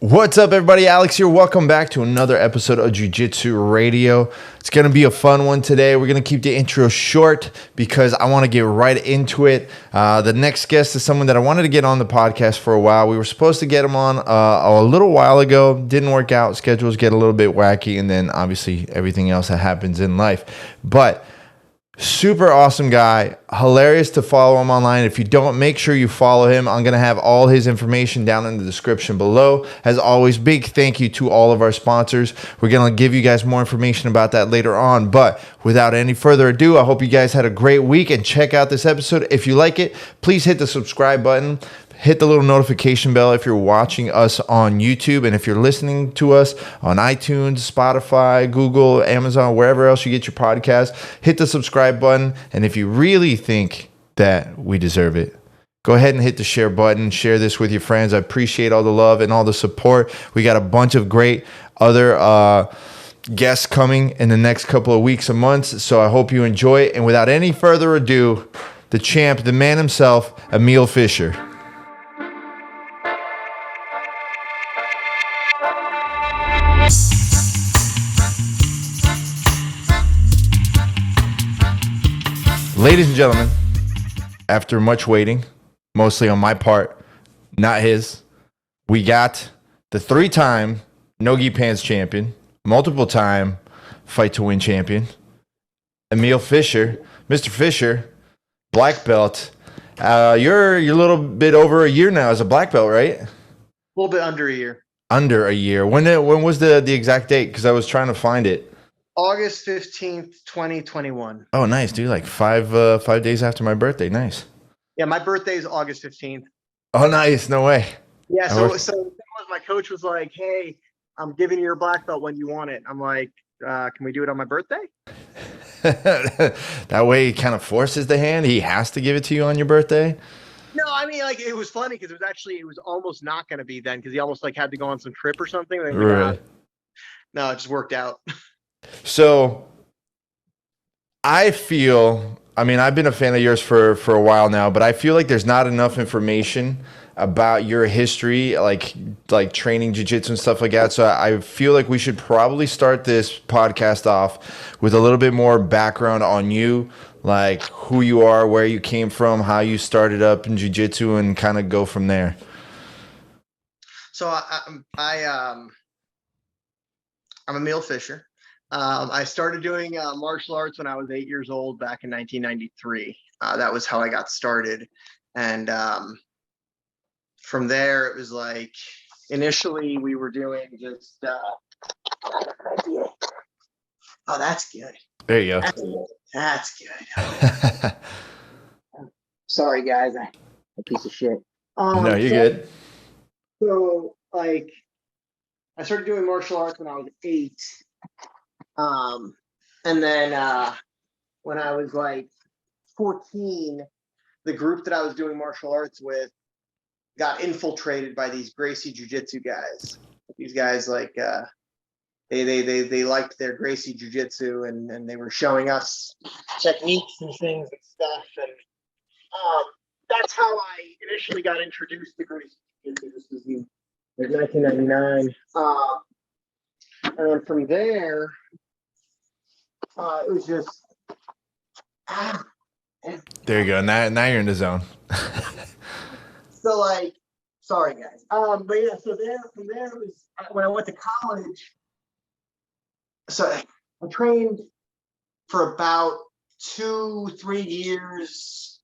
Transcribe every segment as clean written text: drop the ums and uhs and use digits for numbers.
What's up, everybody? Alex here. Welcome back to another episode of Jiu-Jitsu Radio. It's going to be a fun one today. We're going to keep the intro short because I want to get right into it. The next guest is someone that I wanted to get on the podcast for a while. We were supposed to get him on a little while ago. Didn't work out. Schedules get a little bit wacky, and then obviously everything else that happens in life. But super awesome guy, hilarious to follow him online. If you don't, make sure you follow him. I'm going to have all his information down in the description below. As always, big thank you to all of our sponsors. We're going to give you guys more information about that later on. But without any further ado, I hope you guys had a great week and check out this episode. If you like it, please hit the subscribe button. Hit the little notification bell if you're watching us on YouTube, and if you're listening to us on iTunes, Spotify, Google, Amazon, wherever else you get your podcast, hit the subscribe button. And if you really think that we deserve it, go ahead and hit the share button. Share this with your friends. I appreciate all the love and all the support. We got a bunch of great other guests coming in the next couple of weeks and months, so I hope you enjoy it. And without any further ado, the champ, the man himself, Emil Fischer. Ladies and gentlemen, after much waiting, mostly on my part, not his, we got the three-time no-gi pants champion, multiple-time fight to win champion, Emil Fischer. Mr. Fischer, black belt. You're a little bit over a year now as a black belt, right? A little bit under a year. Under a year. When was the exact date? Because I was trying to find it. August 15th, 2021. Oh, nice, dude. Like 5 days after my birthday. Nice. Yeah, my birthday is August 15th. Oh, nice. No way. Yeah, so my coach was like, hey, I'm giving you your black belt when you want it. I'm like, can we do it on my birthday? That way he kind of forces the hand. He has to give it to you on your birthday. No, I mean, like, it was funny because it was almost not going to be then because he almost like had to go on some trip or something. Like, right. No, it just worked out. So I feel, I mean, I've been a fan of yours for a while now, but I feel like there's not enough information about your history, like training jiu-jitsu and stuff like that. So I feel like we should probably start this podcast off with a little bit more background on you, like who you are, where you came from, how you started up in jiu-jitsu, and kind of go from there. So I'm Emil Fischer. I started doing martial arts when I was 8 years old back in 1993. That was how I got started. And from there, it was like, initially we were doing just, oh, that's good. There you go. That's good. Sorry, guys. I'm a piece of shit. No, you're good. So, like, I started doing martial arts when I was 8. And then when I was like 14, the group that I was doing martial arts with got infiltrated by these 𝗶𝗧𝘂𝘁𝗶𝗀 jiu-jitsu guys. These guys, like, they liked their 𝗶𝗧𝘂𝘁𝗶𝘀 jiu-jitsu, and they were showing us techniques and things and stuff. And that's how I initially got introduced to 𝗶𝗧𝘂𝘁𝗶𝗀 jiu-jitsu. This was in 1999. And then from there, it was just There you go. Now you're in the zone. So, like, sorry guys. But yeah, so from there it was when I went to college. So I trained for about 2-3 years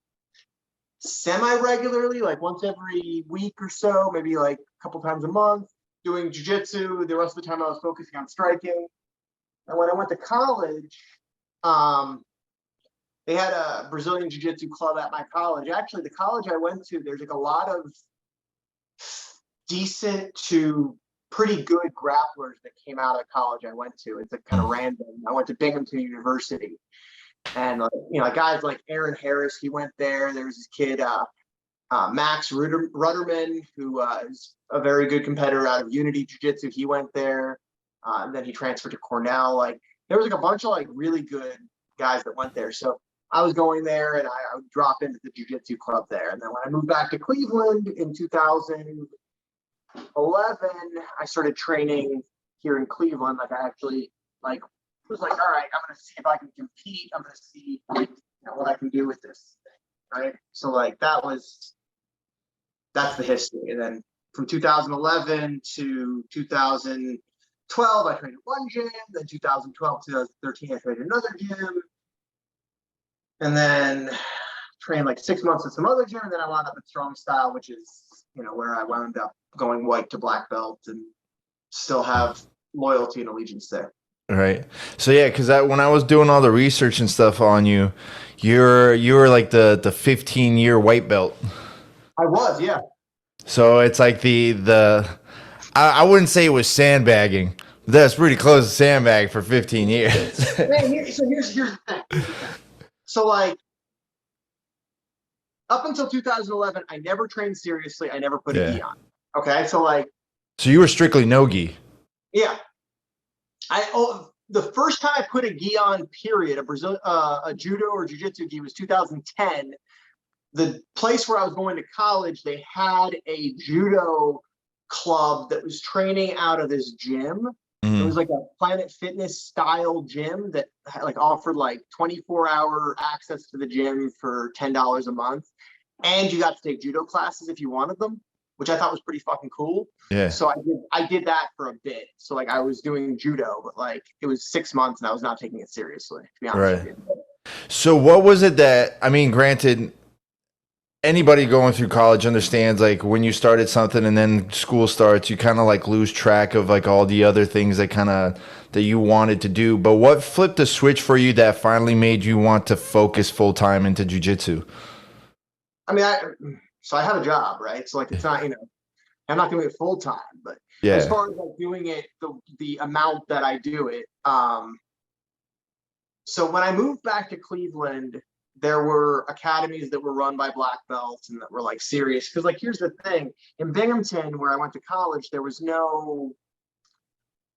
semi-regularly, like once every week or so, maybe like a couple times a month, doing jiu-jitsu. The rest of the time I was focusing on striking. And when I went to college, they had a Brazilian jiu-jitsu club at my college. Actually, the college I went to, there's like a lot of decent to pretty good grapplers that came out of college I went to. It's like kind of random. I went to Binghamton University. And, guys like Aaron Harris, he went there. There was this kid, Max Rudderman, who is a very good competitor out of Unity Jiu-Jitsu. He went there. And then he transferred to Cornell. Like, there was like a bunch of like really good guys that went there. So I was going there, and I would drop into the jiu-jitsu club there. And then when I moved back to Cleveland in 2000, I started training here in Cleveland. Like I actually like was like, all right, I'm gonna see if I can compete. I'm gonna see what I can do with this thing, right? So like that's the history. And then from 2011 to 2012, I trained at one gym. Then 2012, 2013, I trained at another gym. And then trained like 6 months at some other gym. And then I wound up at Strong Style, which is, where I wound up going white to black belt and still have loyalty and allegiance there. Right. So yeah, because when I was doing all the research and stuff on you, you were like the 15-year white belt. I was, yeah. So it's like I wouldn't say it was sandbagging. That's pretty close to sandbag for 15 years. Man, here's the thing. So like up until 2011, I never trained seriously. I never put a gi on. Okay, so like. So you were strictly no gi. Yeah. The first time I put a gi on, period, a judo or jiu-jitsu gi was 2010. The place where I was going to college, they had a judo club that was training out of this gym. It was like a Planet Fitness style gym that like offered like 24-hour access to the gym for $10 a month. And you got to take judo classes if you wanted them, which I thought was pretty fucking cool. Yeah. So I did that for a bit. So like I was doing judo, but like it was 6 months and I was not taking it seriously, to be honest with you. So what was it that, I mean, granted, anybody going through college understands like when you started something and then school starts, you kind of like lose track of like all the other things that you wanted to do. But what flipped the switch for you that finally made you want to focus full time into jiu-jitsu? I mean, so I have a job, right? So like it's not, I'm not doing it full time, but as far as like doing it, the amount that I do it. So when I moved back to Cleveland, there were academies that were run by black belts and that were like serious. Because like, here's the thing, in Binghamton, where I went to college, there was no,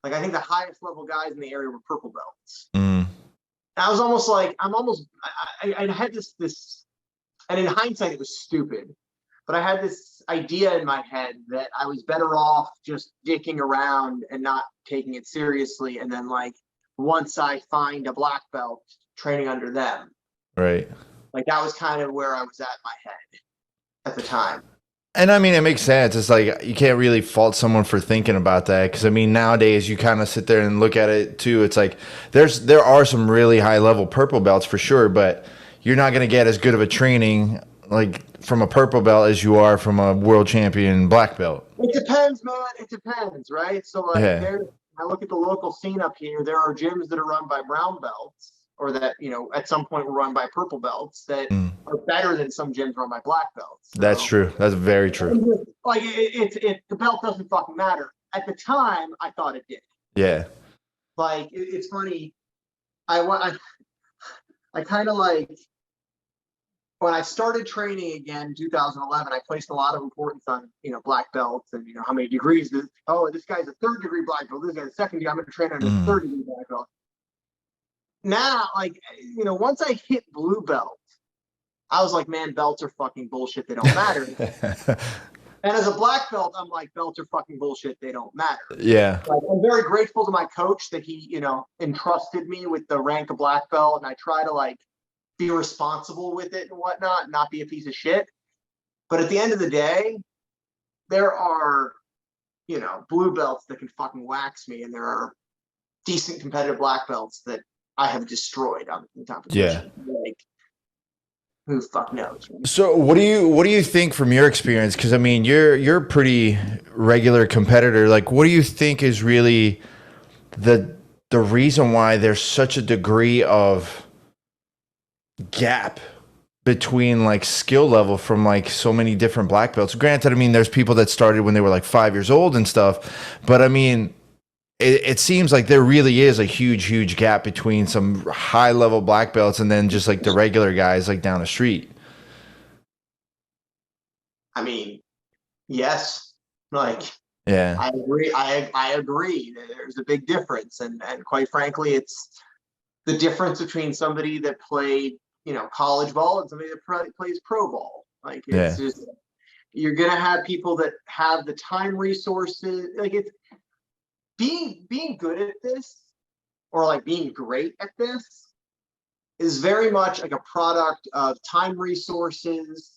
like, I think the highest level guys in the area were purple belts. I was almost like, I had this, and in hindsight, it was stupid. But I had this idea in my head that I was better off just dicking around and not taking it seriously. And then like, once I find a black belt, training under them. Right. Like that was kind of where I was at in my head at the time. And I mean, it makes sense. It's like you can't really fault someone for thinking about that. Because I mean, nowadays you kind of sit there and look at it too. It's like there are some really high level purple belts for sure, but you're not going to get as good of a training like from a purple belt as you are from a world champion black belt. It depends, man. It depends, right? So like, I look at the local scene up here. There are gyms that are run by brown belts, or that, at some point were run by purple belts that are better than some gyms run by black belts. So, that's true. That's very true. Like the belt doesn't fucking matter. At the time, I thought it did. Yeah. Like it's funny. I kind of like when I started training again in 2011, I placed a lot of importance on, black belts and, how many degrees. This guy's a 3rd degree black belt. This guy's a 2nd degree. I'm going to train under a 3rd degree black belt. Now, like, once I hit blue belt, I was like, man, belts are fucking bullshit. They don't matter. And as a black belt, I'm like, belts are fucking bullshit. They don't matter. Yeah. Like, I'm very grateful to my coach that he, entrusted me with the rank of black belt. And I try to like be responsible with it and whatnot, not be a piece of shit. But at the end of the day, there are, blue belts that can fucking wax me. And there are decent competitive black belts that I have destroyed on the competition. Yeah. Like, who the fuck knows? So what do you think from your experience? Because I mean, you're a pretty regular competitor. Like, what do you think is really the reason why there's such a degree of gap between like skill level from like so many different black belts? Granted, I mean, there's people that started when they were like 5 years old and stuff, but I mean, it seems like there really is a huge gap between some high level black belts and then just like the regular guys like down the street. I mean, yes, like, yeah, I agree. I agree. There's a big difference, and quite frankly, it's the difference between somebody that played, college ball and somebody that plays pro ball. Like, it's just, You're gonna have people that have the time resources. Like it's being good at this, or like being great at this, is very much like a product of time resources,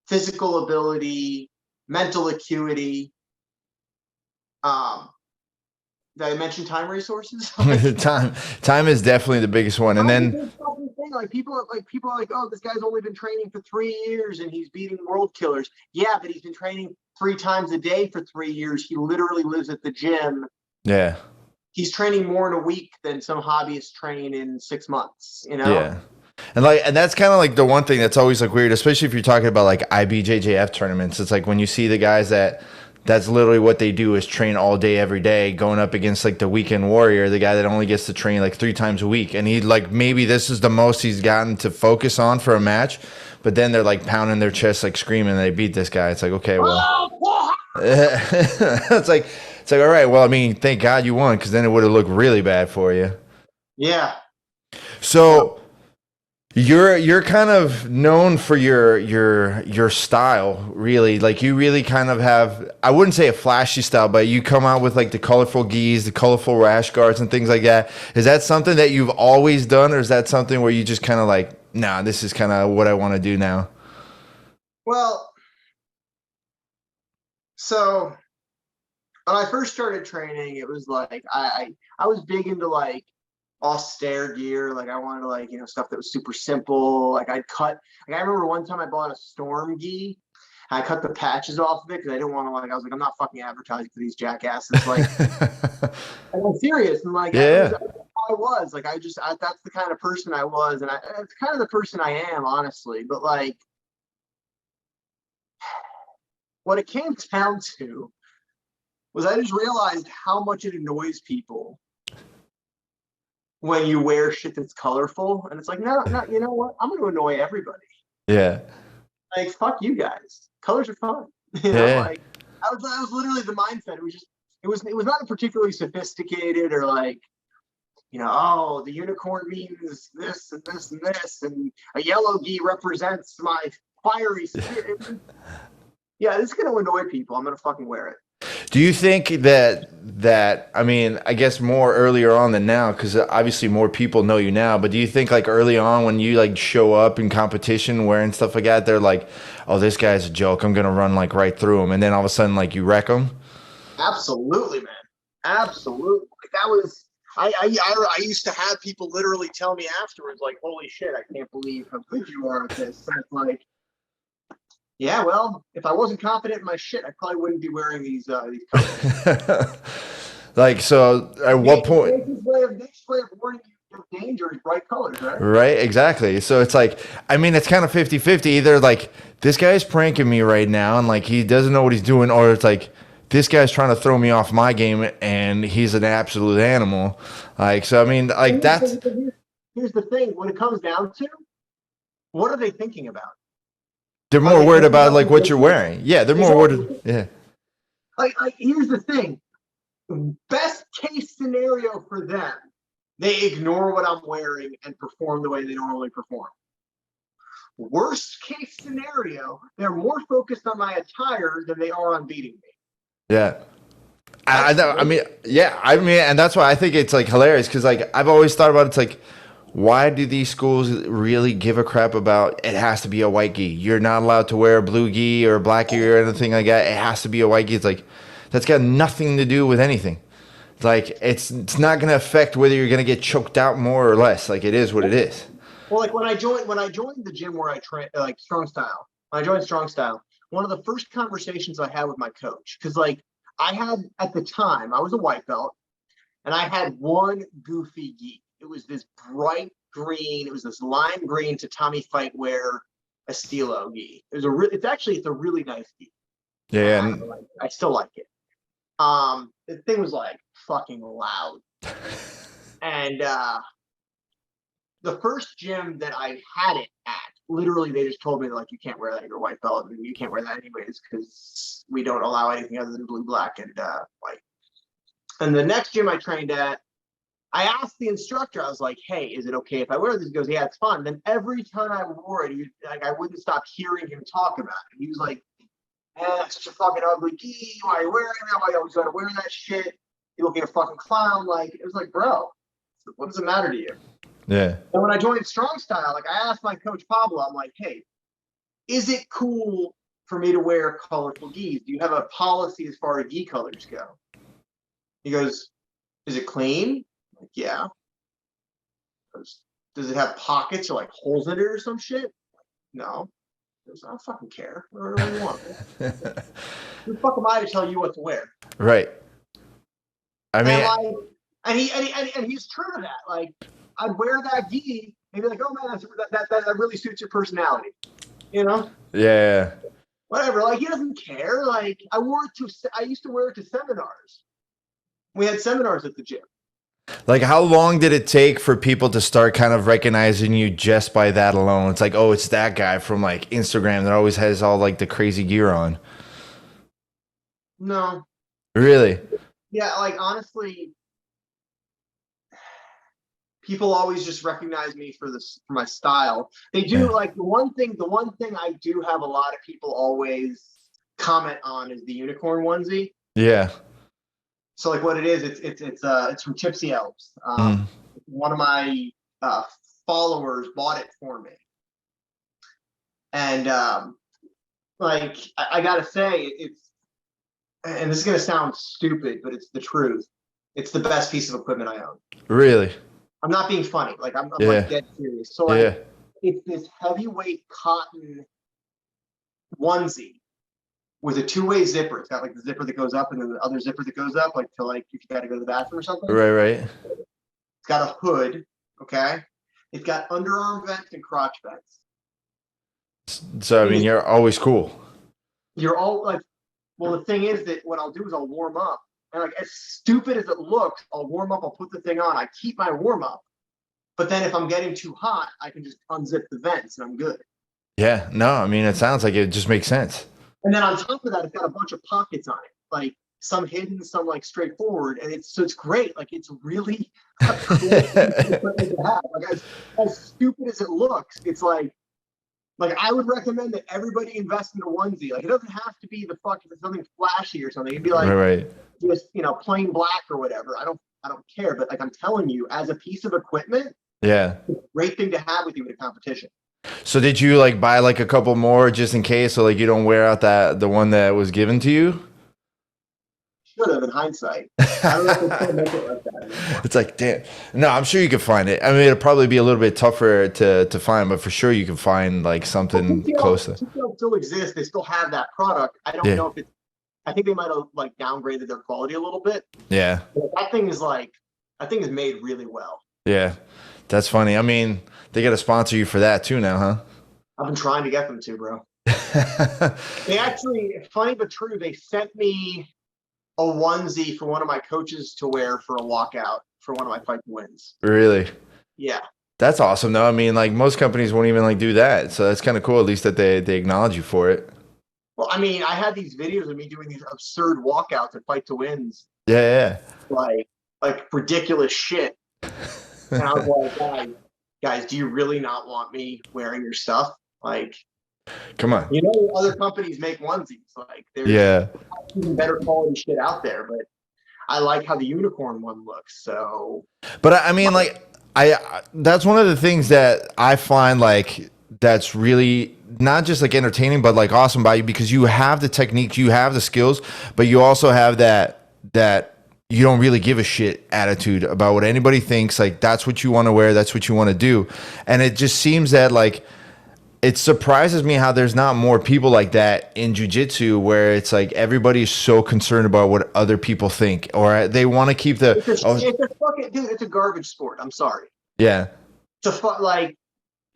physical ability, mental acuity. Did I mention time resources? Time is definitely the biggest one. And then like people are like, oh, this guy's only been training for 3 years and he's beating world killers. Yeah, but he's been training 3 times a day for 3 years. He literally lives at the gym. Yeah. He's training more in a week than some hobbyists train in 6 months, you know? Yeah. And that's kind of like the one thing that's always like weird, especially if you're talking about like IBJJF tournaments. It's like when you see the guys that's literally what they do is train all day, every day, going up against like the weekend warrior, the guy that only gets to train like 3 times a week. And he like, maybe this is the most he's gotten to focus on for a match, but then they're like pounding their chest, like screaming, they beat this guy. It's like, okay, well, it's like, all right, well, I mean, thank God you won, because then it would have looked really bad for you. Yeah. So you're kind of known for your style, really. Like you really kind of have, I wouldn't say a flashy style, but you come out with like the colorful gis, the colorful rash guards and things like that. Is that something that you've always done, or is that something where you just kind of like, nah, this is kind of what I want to do now? Well, so when I first started training, it was like I was big into like austere gear. Like I wanted to like, you know, stuff that was super simple. Like I remember one time I bought a storm gi. I cut the patches off of it because I didn't want to, like, I was like, I'm not fucking advertising for these jackasses. Like, I'm serious. And like, yeah, I was like, that's the kind of person I was. And it's kind of the person I am, honestly. But like, what it came down to was I just realized how much it annoys people when you wear shit that's colorful. And it's like, no, you know what? I'm going to annoy everybody. Yeah. Like, fuck you guys. Colors are fun. You know, like that was literally the mindset. It was not a particularly sophisticated or like, you know, oh, the unicorn means this and this and this, and a yellow gi represents my fiery spirit. Yeah, this is gonna annoy people. I'm gonna fucking wear it. Do you think that I mean, I guess more earlier on than now, because obviously more people know you now, but do you think like early on when you like show up in competition wearing stuff like that, they're like, oh, this guy's a joke, I'm gonna run like right through him, and then all of a sudden like you wreck them? Absolutely, man. Absolutely. Like that was I used to have people literally tell me afterwards, like, holy shit, I can't believe how good you are at this. And it's like, yeah, well, if I wasn't confident in my shit, I probably wouldn't be wearing these colors. Like, so at what point? This way of warning you of danger is bright colors, right? Right, exactly. So it's like, I mean, it's kind of 50-50. Either like, this guy's pranking me right now and like he doesn't know what he's doing, or it's like, this guy's trying to throw me off my game and he's an absolute animal. Like, so I mean, like that's. Here's the thing: when it comes down to, what are they thinking about? They're more worried about like what you're wearing. Yeah, they're more worried. Yeah. Like here's the thing: best case scenario for them, they ignore what I'm wearing and perform the way they normally perform. Worst case scenario, they're more focused on my attire than they are on beating me. Yeah. I mean, yeah, I mean, and that's why I think it's like hilarious, because like I've always thought about it, it's like, why do these schools really give a crap about it has to be a white gi? You're not allowed to wear a blue gi or a black gi or anything like that. It has to be a white gi. It's like, that's got nothing to do with anything. It's like, it's not going to affect whether you're going to get choked out more or less. Like, it is what it is. Well, like when I joined the gym where I train, like Strong Style, when I joined Strong Style, one of the first conversations I had with my coach, because like I had, at the time, I was a white belt, and I had one goofy gi. It was this bright green. It was this lime green Tatami Fightwear Estilo gi. It's a really nice gi. Yeah, I still like it. The thing was like fucking loud, and the first gym that I had it at, literally they just told me like, you can't wear that, you're a white belt, and you can't wear that anyways because we don't allow anything other than blue, black, and white. And the next gym I trained at, I asked the instructor, I was like, hey, is it okay if I wear this? He goes, yeah, it's fine. Then every time I wore it, I wouldn't stop hearing him talk about it. He was like, it's such a fucking ugly gi. Why are you wearing that? Why you always gotta wear that shit? You look like a fucking clown. Like, it was like, bro, what does it matter to you? Yeah. And when I joined Strong Style, like I asked my coach Pablo, I'm like, hey, is it cool for me to wear colorful gis? Do you have a policy as far as gi colors go? He goes, is it clean? I'm like, yeah. Does it have pockets or like holes in it or some shit? No. He goes, I don't fucking care. Whatever you want. Who the fuck am I to tell you what to wear? Right. I mean, and he's true to that. Like, I'd wear that gi and be like, oh man, that really suits your personality. You know? Yeah. Whatever. Like, he doesn't care. Like, I used to wear it to seminars. We had seminars at the gym. Like, how long did it take for people to start kind of recognizing you just by that alone? It's like, oh, it's that guy from like Instagram that always has all like the crazy gear on. No. Really? Yeah, like honestly, people always just recognize me for my style. They do. Like the one thing I do have a lot of people always comment on is the unicorn onesie. Yeah. So like what it is, it's from 𝗶𝗧𝘂𝘀𝘆. One of my followers bought it for me, and like I gotta say, and this is gonna sound stupid, but it's the truth. It's the best piece of equipment I own. Really? I'm not being funny. Like I'm like dead serious. So like it's this heavyweight cotton onesie with a two-way zipper. It's got like the zipper that goes up and then the other zipper that goes up, like to like if you got to go to the bathroom or something. Right. It's got a hood. Okay. It's got underarm vents and crotch vents. So I mean, you're always cool. You're all like, well, the thing is that what I'll do is I'll warm up. And like as stupid as it looks, I'll warm up, I'll put the thing on, I keep my warm up. But then if I'm getting too hot, I can just unzip the vents and I'm good. Yeah, no, I mean, it sounds like it just makes sense. And then on top of that, it's got a bunch of pockets on it, like some hidden, some like straightforward. And it's great. Like it's really a cool thing to have. Like as stupid as it looks, it's like I would recommend that everybody invest in a onesie. Like it doesn't have to be the fucking something flashy or something. It'd be like just plain black or whatever. I don't care. But like I'm telling you, as a piece of equipment, it's a great thing to have with you in a competition. So did you like buy like a couple more just in case, so like you don't wear out the one that was given to you? Should have in hindsight. I don't know if it's still make it like that anymore. It's like, damn. No, I'm sure you can find it. I mean, it'll probably be a little bit tougher to find, but for sure you can find like something close to. TCL still exists. They still have that product. I don't know if it's. I think they might have like downgraded their quality a little bit. Yeah. But that thing is made really well. Yeah, that's funny. I mean, they got to sponsor you for that too now, huh? I've been trying to get them to, bro. They actually, funny but true, they sent me a onesie for one of my coaches to wear for a walkout for one of my fight wins. Really? Yeah. That's awesome though. I mean, like most companies won't even like do that. So that's kind of cool, at least that they acknowledge you for it. Well, I mean, I had these videos of me doing these absurd walkouts at fight to wins. Yeah. Like ridiculous shit. And I was like, guys, do you really not want me wearing your stuff? Like, come on. Other companies make onesies. Like, there's even better quality shit out there. But I like how the unicorn one looks. So, but I mean, like, that's one of the things that I find like that's really not just like entertaining, but like awesome about you, because you have the technique, you have the skills, but you also have that you don't really give a shit attitude about what anybody thinks. Like that's what you want to wear, that's what you want to do. And it just seems that like it surprises me how there's not more people like that in jiu-jitsu, where it's like everybody's so concerned about what other people think, or they want to keep the it's a garbage sport. I'm sorry. Yeah. It's a like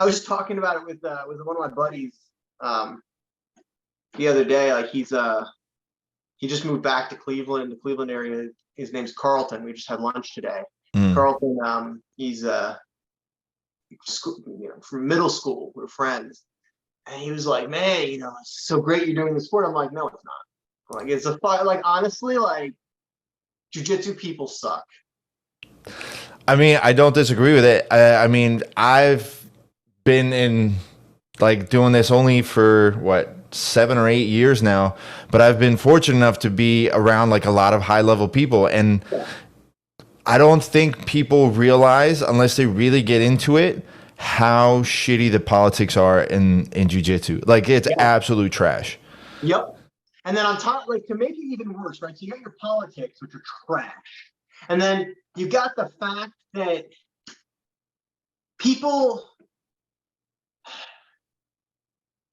I was talking about it with one of my buddies the other day. Like he just moved back to Cleveland, the Cleveland area. His name's Carlton. We just had lunch today. Carlton, he's from middle school. We're friends, and he was like, "Man, it's so great you're doing this sport." I'm like, "No, it's not." I'm like, it's a fun. Like honestly, like jiu-jitsu people suck. I mean, I don't disagree with it. I mean, I've been in like doing this only for what 7 or 8 years now, but I've been fortunate enough to be around like a lot of high level people, and I don't think people realize unless they really get into it how shitty the politics are in jiu-jitsu. Like it's absolute trash. Yep. And then on top, like to make it even worse, right? So you got your politics, which are trash. And then you got the fact that people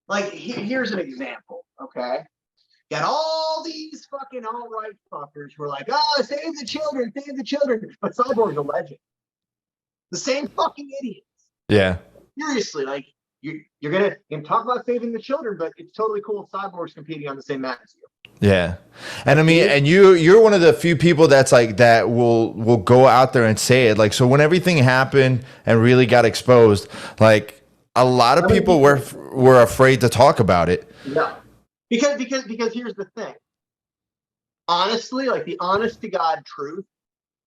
like here's an example, okay? Got all these fucking alt-right fuckers who are like, oh, save the children, but Cyborg's a legend. The same fucking idiots. Yeah. Seriously, like you're gonna talk about saving the children, but it's totally cool if Cyborg's competing on the same mat as you. Yeah. And I mean, and you're one of the few people that's like that will go out there and say it. Like, so when everything happened and really got exposed, like a lot of people were afraid to talk about it. No. Because here's the thing. Honestly, like the honest to God truth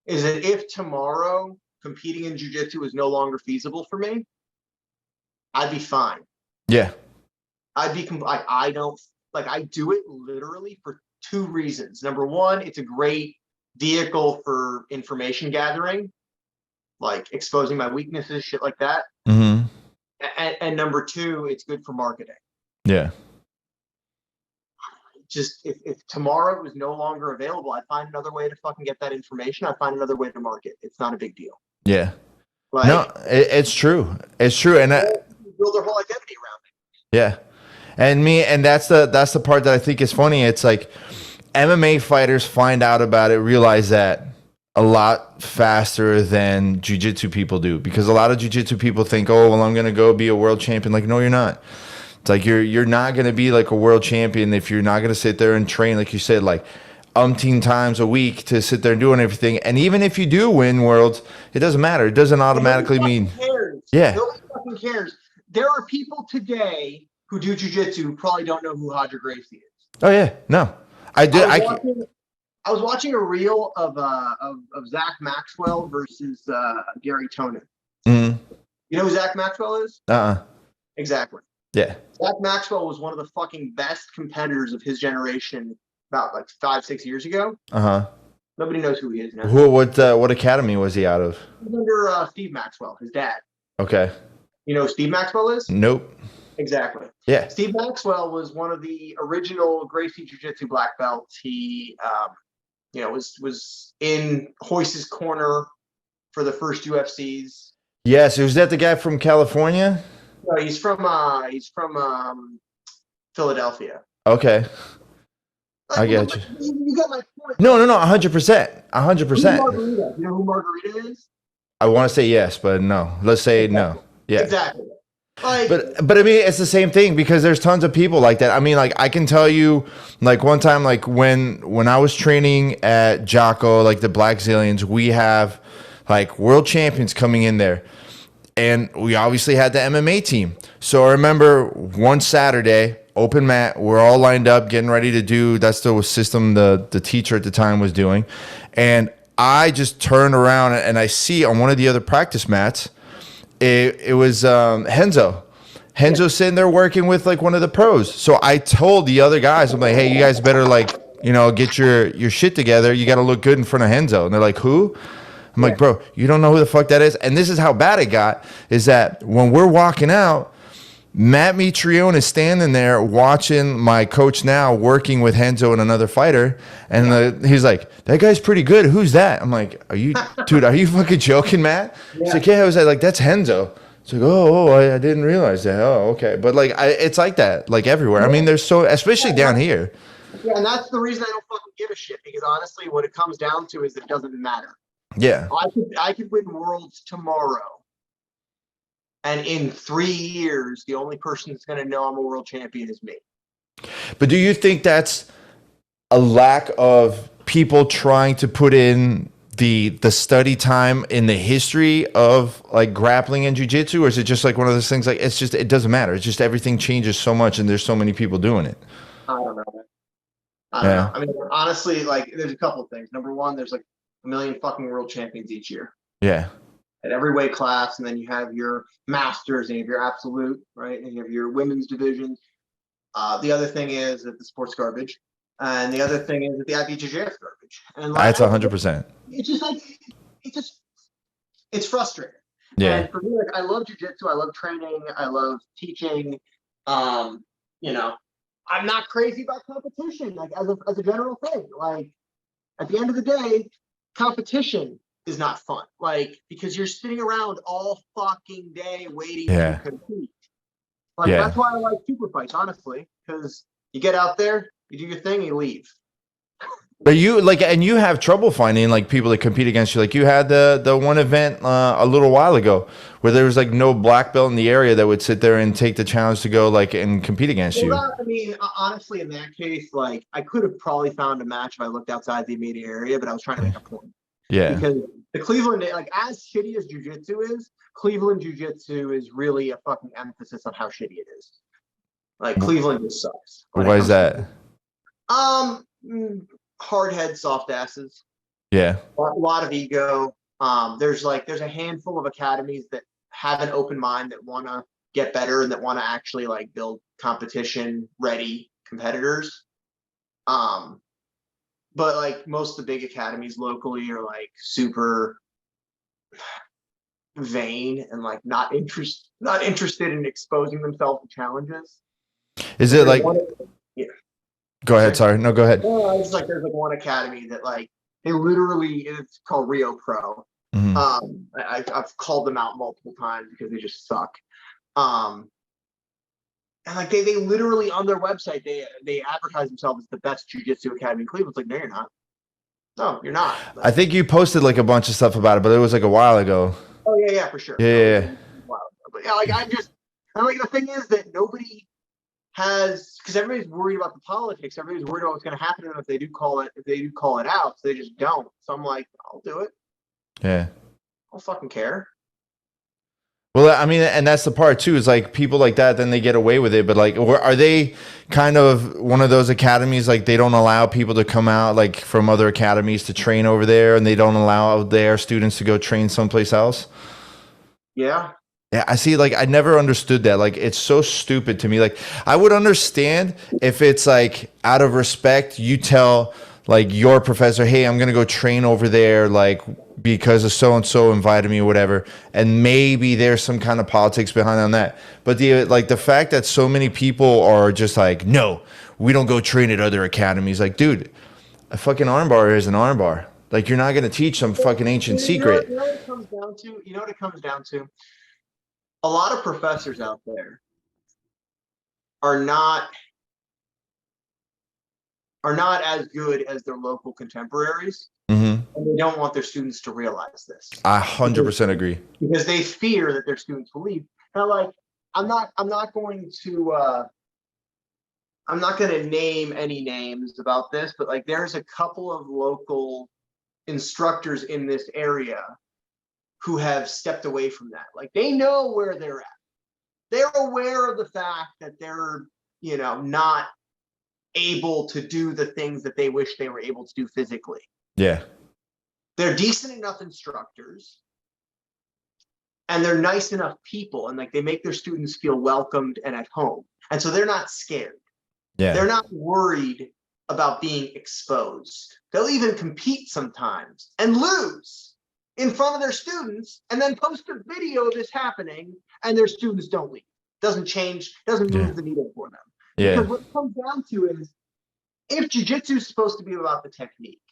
is that if tomorrow competing in jiu-jitsu is no longer feasible for me, I'd be fine. Yeah. I'd be I don't like I do it literally for 2 reasons. Number one, it's a great vehicle for information gathering, like exposing my weaknesses, shit like that. Mm-hmm. And number 2, it's good for marketing. Yeah. Just if tomorrow was no longer available, I'd find another way to fucking get that information. I'd find another way to market. It's not a big deal. Yeah. Like, no, it's true. It's true. And build their whole identity around it. Yeah. And that's the part that I think is funny. It's like MMA fighters find out about it, realize that a lot faster than jiu-jitsu people do, because a lot of jiu-jitsu people think, oh, well, I'm going to go be a world champion. Like, no, you're not. It's like you're not going to be like a world champion if you're not going to sit there and train, like you said, like umpteen times a week to sit there and doing everything. And even if you do win worlds, it doesn't matter. It doesn't automatically mean. Cares. Yeah. Nobody fucking cares. There are people today who do jiu-jitsu who probably don't know who 𝗲𝗃𝘃 is. Oh yeah, no, I did. I was watching a reel of Zach Maxwell versus Gary Tonin. Mm-hmm. You know who Zach Maxwell is? Exactly. Yeah. Zach Maxwell was one of the fucking best competitors of his generation about like 5-6 years ago. Nobody knows who he is now. What academy was he out of? He's under Steve Maxwell, his dad. Okay. You know who Steve Maxwell is? Nope. Exactly. Yeah. Steve Maxwell was one of the original 𝗶𝗧𝘂 Jiu-Jitsu black belts. He, was in 𝗶𝗧𝘂𝘁𝗶𝗳𝘆's corner for the first UFCs. Yes. Was that the guy from California? No, he's from Philadelphia. Okay. I get you. You got my point. No, 100%. 100%. You know who Margarita is? I want to say yes, but no. Let's say no. Yeah. Exactly. Like, but I mean, it's the same thing, because there's tons of people like that. I mean, like I can tell you, like one time, like when I was training at 𝗶𝗂𝘃, like the Black Zillions, we have like world champions coming in there. And we obviously had the MMA team. So I remember one Saturday, open mat, we're all lined up, getting ready to do, that's the system the teacher at the time was doing. And I just turned around and I see on one of the other practice mats, it was Renzo. Renzo sitting there working with like one of the pros. So I told the other guys, I'm like, hey, you guys better like, get your shit together. You got to look good in front of Renzo. And they're like, who? I'm like, bro, you don't know who the fuck that is? And this is how bad it got, is that when we're walking out, 𝗵𝗵𝘃𝘁𝗃 is standing there watching my coach now working with Renzo and another fighter. And he's like, that guy's pretty good. Who's that? I'm like, are you fucking joking, Matt? He's like, yeah. I was like, that's Renzo. It's like, I didn't realize that. Oh, okay. But like, it's like that, like everywhere. I mean, there's so, especially down here. Yeah, and that's the reason I don't fucking give a shit, because honestly, what it comes down to is it doesn't matter. Yeah. I could win worlds tomorrow. And in 3 years, the only person that's going to know I'm a world champion is me. But do you think that's a lack of people trying to put in the study time in the history of like grappling and jiu-jitsu, or is it just like one of those things like it doesn't matter? It's just everything changes so much and there's so many people doing it. I don't know. I don't know. I mean, honestly, like there's a couple of things. Number one, there's like 1 million fucking world champions each year. Yeah. At every weight class, and then you have your masters and you have your absolute, right? And you have your women's division. The other thing is that the sport's garbage. And the other thing is that the IBJJF is garbage. And like, That's 100%. it's just like, it's frustrating. Yeah. And for me, like, I love jiu-jitsu. I love training. I love teaching. You know, I'm not crazy about competition, like as a general thing. Like, at the end of the day, competition is not fun. Like, because you're sitting around all fucking day waiting to compete. Like, that's why I like super fights, honestly, because you get out there, you do your thing, you leave. But you like, and you have trouble finding like people that compete against you. Like you had the one event a little while ago where there was like no black belt in the area that would sit there and take the challenge to go like and compete against you. I mean, honestly, in that case, like I could have probably found a match if I looked outside the immediate area, but I was trying to make a point. Yeah. Because the Cleveland, like as shitty as jiu-jitsu is, Cleveland jiu-jitsu is really a fucking emphasis on how shitty it is. Like Cleveland just sucks. Why is that? Hard head, soft asses. Yeah. A lot of ego. There's a handful of academies that have an open mind that want to get better and that want to actually like build competition ready competitors. But like most of the big academies locally are like super vain and like not interested in exposing themselves to challenges. Is it like? Yeah. Go ahead. Sorry. No, go ahead. It's like there's like one academy that like they literally, it's called Rio Pro. I've called them out multiple times because they just suck. And like they literally on their website they advertise themselves as the best jiu-jitsu academy in Cleveland. It's like, no, you're not. No, you're not. Like, I think you posted like a bunch of stuff about it, but it was like a while ago. Oh yeah, for sure. Yeah. But yeah, like I'm like the thing is that nobody has, because everybody's worried about the politics. Everybody's worried about what's going to happen to them if they do call it out. So they just don't. So I'm like, I'll do it. Yeah. I don't fucking care. Well, I mean, and that's the part too, is like people like that, then they get away with it. But like, are they kind of one of those academies, like they don't allow people to come out like from other academies to train over there, and they don't allow their students to go train someplace else? Yeah. Yeah, I see. Like, I never understood that. Like, it's so stupid to me. Like, I would understand if it's like out of respect, you tell like your professor, hey, I'm going to go train over there, like, because of so-and-so invited me or whatever. And maybe there's some kind of politics behind on that. But the fact that so many people are just like, no, we don't go train at other academies. Like, dude, a fucking armbar is an armbar. Like, you're not going to teach some fucking ancient secret. You know what it comes down to? You know what it comes down to? A lot of professors out there are not as good as their local contemporaries, and they don't want their students to realize this. I 100% agree, because they fear that their students will leave. Now, like, I'm not going to name any names about this, but like, there's a couple of local instructors in this area who have stepped away from that. Like, they know where they're at. They're aware of the fact that they're, not able to do the things that they wish they were able to do physically. Yeah. They're decent enough instructors, and they're nice enough people, and like they make their students feel welcomed and at home. And so they're not scared. Yeah. They're not worried about being exposed. They'll even compete sometimes and lose in front of their students, and then post a video of this happening, and their students don't leave. Doesn't move the needle for them. Yeah. Because what it comes down to is, if jiu-jitsu is supposed to be about the technique,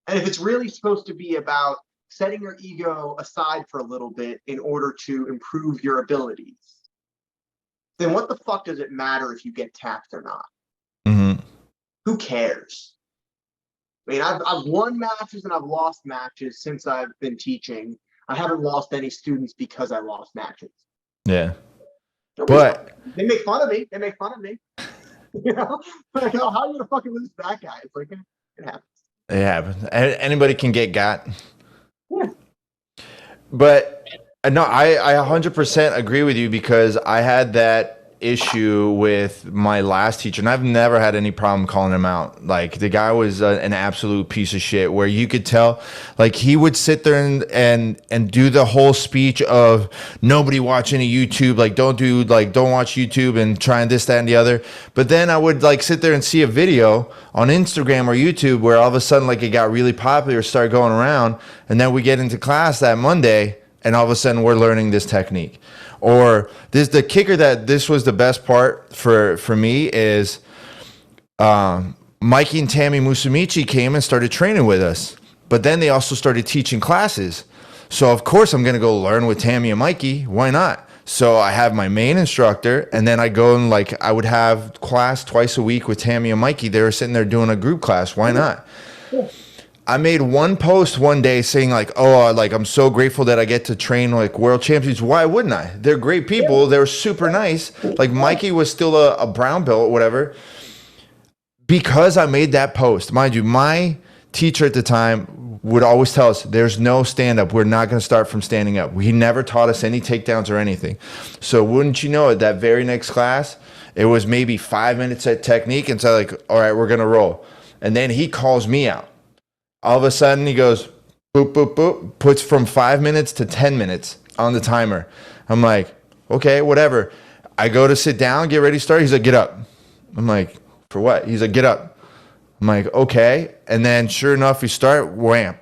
and if it's really supposed to be about setting your ego aside for a little bit in order to improve your abilities, then what the fuck does it matter if you get tapped or not? Who cares? I mean, I've won matches and I've lost matches since I've been teaching. I haven't lost any students because I lost matches. Yeah. But they make fun of me. Like, oh, how are you gonna fucking lose to that guy? It's like, it happens. It happens. Anybody can get got. Yeah. But no, I 100% agree with you, because I had that issue with my last teacher, and I've never had any problem calling him out. Like, the guy was an absolute piece of shit, where you could tell, like, he would sit there and do the whole speech of nobody watch any YouTube, like don't watch YouTube and try and this, that, and the other. But then I would like sit there and see a video on Instagram or YouTube where all of a sudden like it got really popular, started going around, and then we get into class that Monday and all of a sudden we're learning this technique. Or the kicker that this was the best part for me is Mikey and Tammy Musumeci came and started training with us. But then they also started teaching classes. So of course I'm going to go learn with Tammy and Mikey. Why not? So I have my main instructor, and then I go and like I would have class twice a week with Tammy and Mikey. They were sitting there doing a group class. Why not? I made one post one day saying like, oh, like I'm so grateful that I get to train like world champions. Why wouldn't I? They're great people. They're super nice. Like Mikey was still a brown belt or whatever. Because I made that post, mind you, my teacher at the time would always tell us there's no stand-up. We're not going to start from standing up. He never taught us any takedowns or anything. So wouldn't you know it, that very next class, it was maybe 5 minutes at technique, and so like, all right, we're going to roll. And then he calls me out. All of a sudden he goes, boop, boop, boop, puts from 5 minutes to 10 minutes on the timer. I'm like, okay, whatever. I go to sit down, get ready to start. He's like, get up. I'm like, for what? He's like, get up. I'm like, okay. And then sure enough, we start, wham,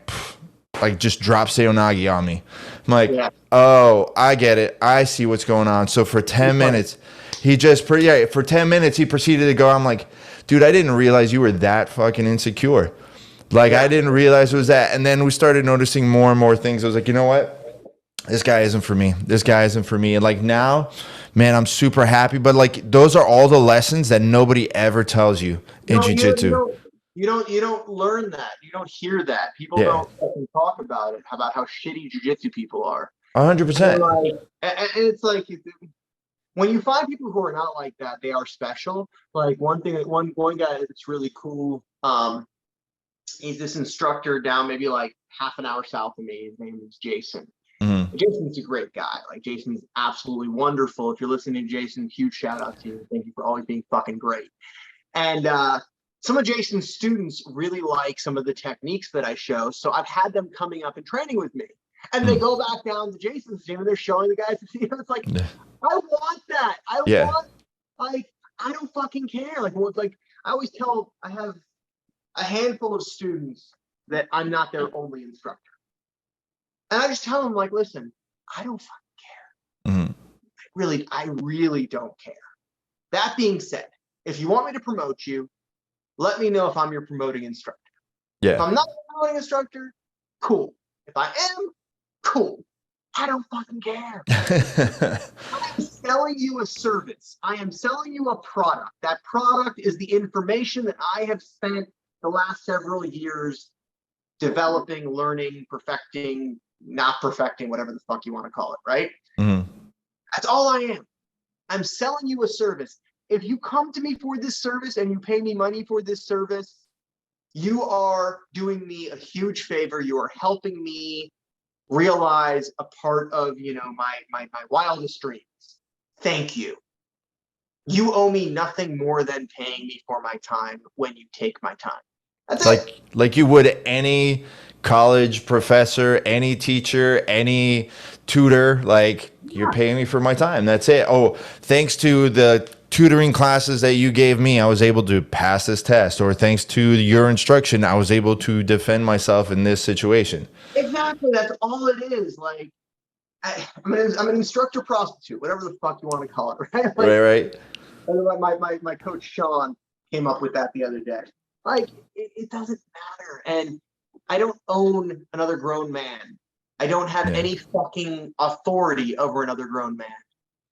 like just drop Seonagi on me. I'm like, oh, I get it. I see what's going on. So for 10 minutes, for 10 minutes, he proceeded to go. I'm like, dude, I didn't realize you were that fucking insecure. Like, I didn't realize it was that. And then we started noticing more and more things. I was like, you know what? This guy isn't for me. This guy isn't for me. And like now, man, I'm super happy. But like, those are all the lessons that nobody ever tells you in jiu-jitsu. You don't learn that. You don't hear that. People don't fucking talk about it, about how shitty jiu-jitsu people are. 100%. And it's like, when you find people who are not like that, they are special. Like one guy that's really cool. He's this instructor down maybe like half an hour south of me. His name is Jason. Mm-hmm. Jason's a great guy. Like Jason's absolutely wonderful. If you're listening to Jason, huge shout out to you. Thank you for always being fucking great. And some of Jason's students really like some of the techniques that I show. So I've had them coming up and training with me. And they go back down to Jason's gym and they're showing the guys, it's like, I want that. I want, like, I don't fucking care. Like I always tell, I have a handful of students that I'm not their only instructor. And I just tell them, like, listen, I don't fucking care. Mm-hmm. I really don't care. That being said, if you want me to promote you, let me know if I'm your promoting instructor. Yeah. If I'm not your promoting instructor, cool. If I am, cool. I don't fucking care. I'm selling you a service. I am selling you a product. That product is the information that I have spent the last several years developing, learning, perfecting, not perfecting, whatever the fuck you want to call it, right? Mm-hmm. That's all I am. I'm selling you a service. If you come to me for this service and you pay me money for this service, you are doing me a huge favor. You are helping me realize a part of, my wildest dreams. Thank you. You owe me nothing more than paying me for my time when you take my time. That's like you would any college professor, any teacher, any tutor, like you're paying me for my time. That's it. Oh, thanks to the tutoring classes that you gave me, I was able to pass this test, or thanks to your instruction, I was able to defend myself in this situation. Exactly. That's all it is. Like, I'm an instructor prostitute, whatever the fuck you want to call it, right? Like, right. And my coach Sean came up with that the other day. Like, it doesn't matter. And I don't own another grown man. I don't have any fucking authority over another grown man.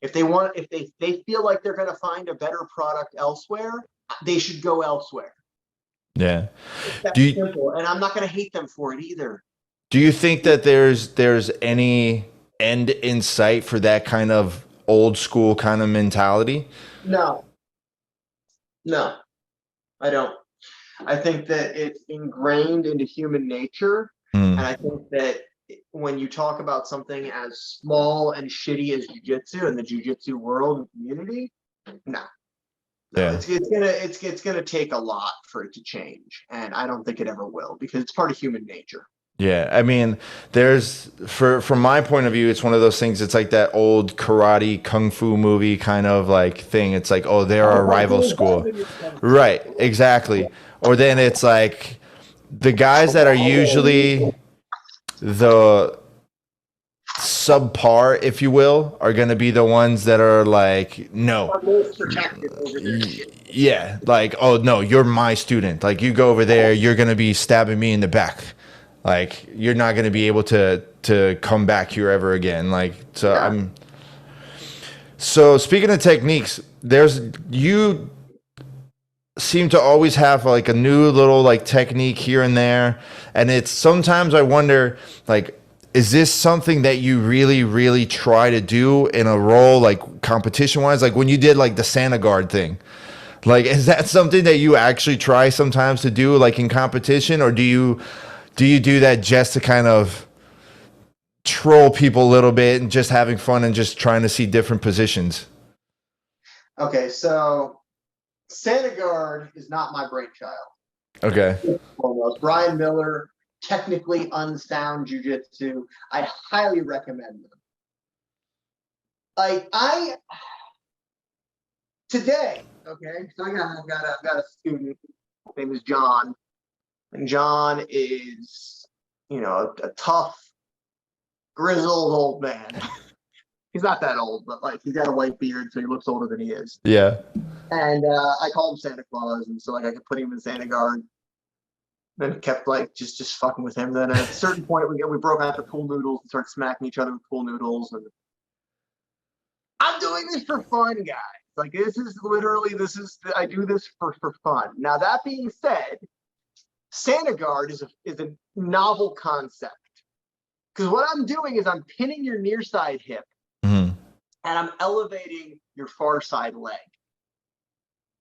If they feel like they're going to find a better product elsewhere, they should go elsewhere. Yeah. It's that simple. And I'm not going to hate them for it either. Do you think that there's any end in sight for that kind of old school kind of mentality? No, I don't. I think that it's ingrained into human nature. And I think that when you talk about something as small and shitty as jiu-jitsu and the jiu-jitsu world and community, No. Yeah. It's gonna take a lot for it to change, and I don't think it ever will, because it's part of human nature. Yeah, I mean, from my point of view, it's one of those things. It's like that old karate kung fu movie kind of like thing. It's like, oh, they're a rival school, right? Exactly. Or then it's like the guys that are usually the subpar, if you will, are going to be the ones that are like, no, Are most protected over their shit. yeah, like, oh no, you're my student. Like, you go over there, you're going to be stabbing me in the back. Like, you're not going to be able to come back here ever again. Like, so Yeah. So speaking of techniques, you seem to always have like a new little like technique here and there, and it's sometimes I wonder, like, is this something that you really, really try to do in a role, like competition wise, like when you did like the Santa guard thing? Like, is that something that you actually try sometimes to do, like in competition, or do you do that just to kind of troll people a little bit and just having fun and just trying to see different positions? Okay, so Santa guard is not my brainchild. Okay. Almost. Brian Miller, technically unsound jujitsu. I highly recommend them. Like today, okay, so I've got a student. His name is John, and John is, a tough, grizzled old man. He's not that old, but like he's got a white beard, so he looks older than he is. Yeah. And I call him Santa Claus, and so like I could put him in Santa guard. Then kept like just fucking with him. Then at a certain point, we broke out the pool noodles and started smacking each other with pool noodles. And I'm doing this for fun, guys. Like I do this for fun. Now that being said, Santa guard is a novel concept, because what I'm doing is I'm pinning your near side hip, and I'm elevating your far side leg.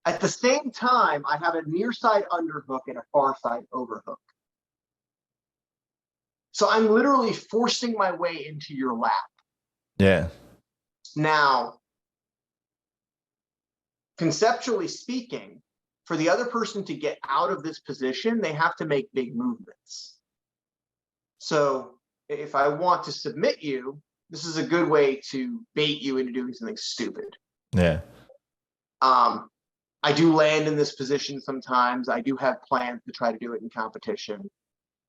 At the same time, I have a near side underhook and a far side overhook. So I'm literally forcing my way into your lap. Yeah. Now, conceptually speaking, for the other person to get out of this position, they have to make big movements. So if I want to submit you, this is a good way to bait you into doing something stupid. Yeah. I do land in this position sometimes. I do have plans to try to do it in competition.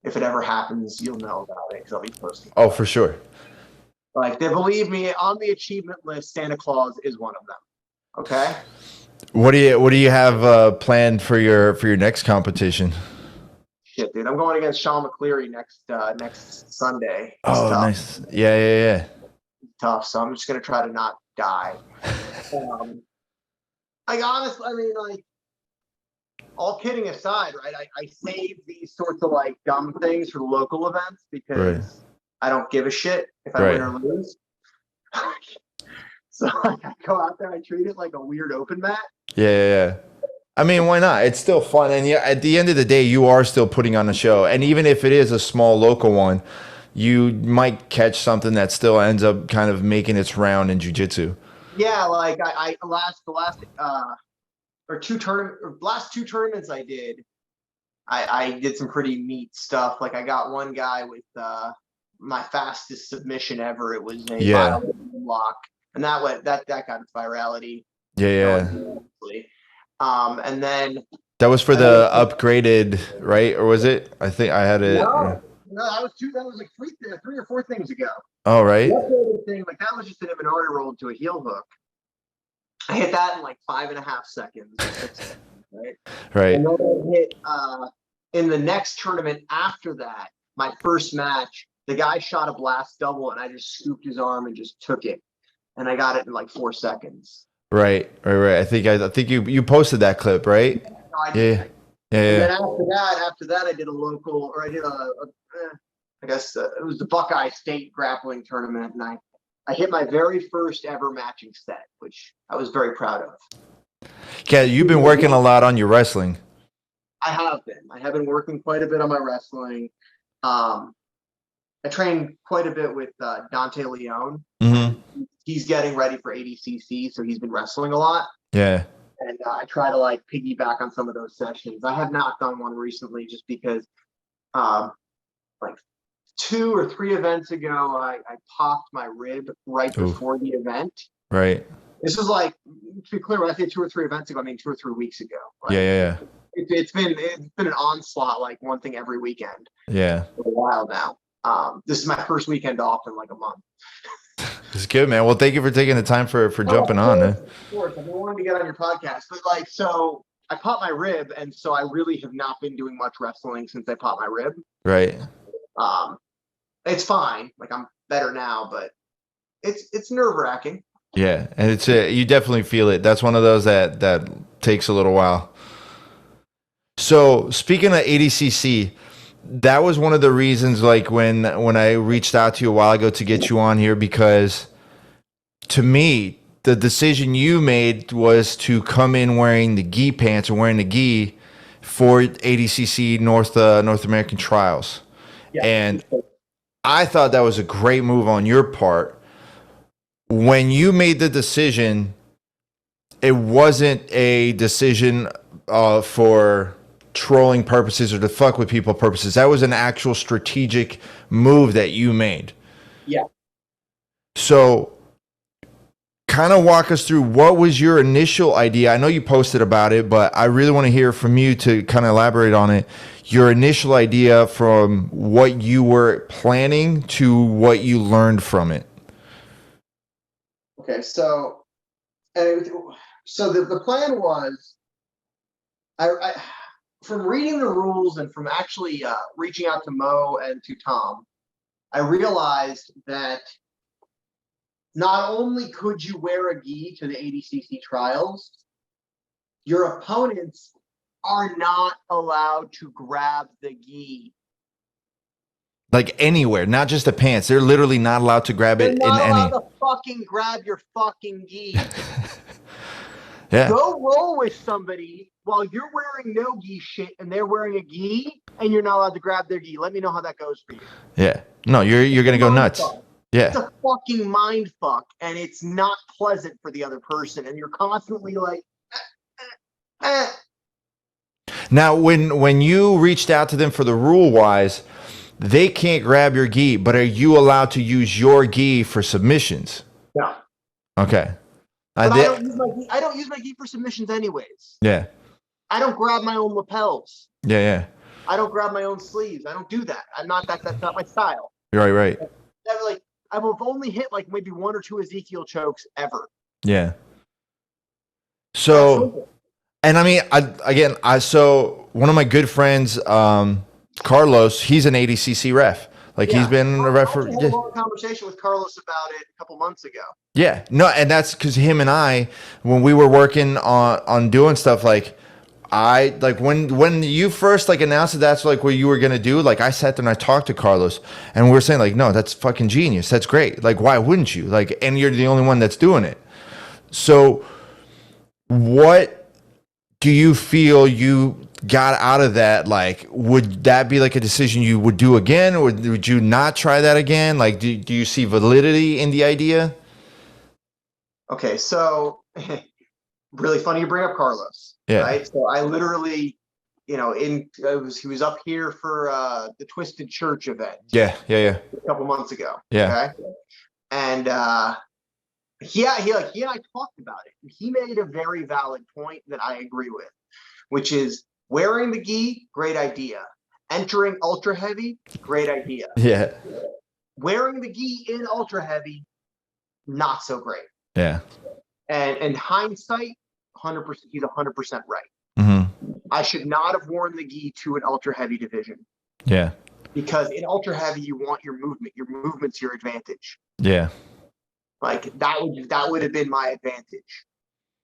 If it ever happens, you'll know about it because I'll be posting. Oh, for sure. Like, believe me, on the achievement list, Santa Claus is one of them. Okay. What do you have planned for your next competition? Shit, dude, I'm going against 𝗶𝗂𝘂𝘆 next Sunday. It's tough. Nice. Yeah. Tough. So I'm just gonna try to not die. Like, honestly, I mean, like, all kidding aside, right? I save these sorts of like dumb things for the local events because I don't give a shit if I win or lose. So like, I go out there, I treat it like a weird open mat. Yeah. I mean, why not? It's still fun, and at the end of the day, you are still putting on a show. And even if it is a small local one, you might catch something that still ends up kind of making its round in jiu-jitsu. Yeah, like the last two tournaments I did some pretty neat stuff. Like I got one guy with my fastest submission ever. It was a block, and that got its virality. Yeah. And then that was for the upgraded, right? Or was it? I think I had it. No, that was like three or four things ago. Oh, right. Like that was just an Imanari roll to a heel hook. I hit that in like 5.5 seconds. Right. And then I hit in the next tournament after that, my first match, the guy shot a blast double and I just scooped his arm and just took it. And I got it in like 4 seconds. Right. I think you posted that clip, right? No, I did. Yeah. And then after that, I did I guess it was the Buckeye State grappling tournament, and I hit my very first ever matching set, which I was very proud of. Yeah, you've been working a lot on your wrestling. I have been working quite a bit on my wrestling. I trained quite a bit with Dante Leone. Mm-hmm. He's getting ready for ADCC, so he's been wrestling a lot. Yeah. And I try to like piggyback on some of those sessions. I have not done one recently just because like 2 or 3 events ago, I popped my rib right Ooh. before the event. Right. This is like, to be clear, when I say 2 or 3 events ago, I mean 2 or 3 weeks ago. Like, Yeah. it's been an onslaught, like one thing every weekend Yeah. for a while now. This is my first weekend off in like a month. It's good, man. Well, thank you for taking the time for jumping on, man. Of course, I've been wanting to get on your podcast, but like, so I popped my rib, and so I really have not been doing much wrestling since I popped my rib. Right. It's fine. Like, I'm better now, but it's nerve-wracking. Yeah, and it's you definitely feel it. That's one of those that takes a little while. So speaking of 𝗶𝗧𝘂, that was one of the reasons, like when I reached out to you a while ago to get you on here, because to me the decision you made was to come in wearing the gi pants or wearing the gi for 𝗶𝗧𝘂 North American trials, Yeah. and I thought that was a great move on your part. When you made the decision, it wasn't a decision for trolling purposes or to fuck with people purposes. That was an actual strategic move that you made. Yeah. So kind of walk us through, what was your initial idea? I know you posted about it, but I really want to hear from you to kind of elaborate on it. Your initial idea from what you were planning to what you learned from it. Okay, so the plan was, I from reading the rules and from actually reaching out to Mo and to Tom, I realized that not only could you wear a gi to the 𝗶𝗧𝘂 trials, your opponents are not allowed to grab the gi. Like anywhere, not just the pants. They're literally not allowed to grab it in any. They're not allowed to fucking grab your fucking gi. Yeah. Go roll with somebody while you're wearing no gi shit and they're wearing a gi and you're not allowed to grab their gi. Let me know how that goes for you. Yeah. No, you're gonna go nuts. Yeah. It's a fucking mind fuck, and it's not pleasant for the other person, and you're constantly like, Now, when you reached out to them for the rule wise, they can't grab your gi, but are you allowed to use your gi for submissions? No. Okay. But I don't use my gi for submissions anyways. Yeah. I don't grab my own lapels. Yeah. I don't grab my own sleeves. I don't do that. That's not my style. Right. Like, I've only hit like maybe 1 or 2 Ezekiel chokes ever. Yeah. So, and I mean, so one of my good friends, Carlos, he's an 𝗶𝗧𝘂 ref. Like, he's been a ref for. I had a long conversation with Carlos about it a couple months ago. Yeah, no, and that's because him and I, when we were working on doing stuff, like when you first like announced that that's like what you were gonna do, like I sat there and I talked to Carlos, and we were saying like, no, that's fucking genius, that's great. Like, why wouldn't you? Like, and you're the only one that's doing it. So, what do you feel you got out of that? Like, would that be like a decision you would do again, or would you not try that again? Like, do you see validity in the idea? Okay, so really funny you bring up Carlos. Yeah. Right. So I literally, he was up here for the Twisted Church event. Yeah. A couple months ago. Yeah. Okay. And he and I talked about it. He made a very valid point that I agree with, which is wearing the gi, great idea. Entering ultra heavy, great idea. Yeah. Wearing the gi in ultra heavy, not so great. Yeah. And in hindsight, 100%, he's 100% right. Mm-hmm. I should not have worn the gi to an ultra heavy division. Yeah. Because in ultra heavy, you want your movement. Your movement's your advantage. Yeah. Like that would have been my advantage.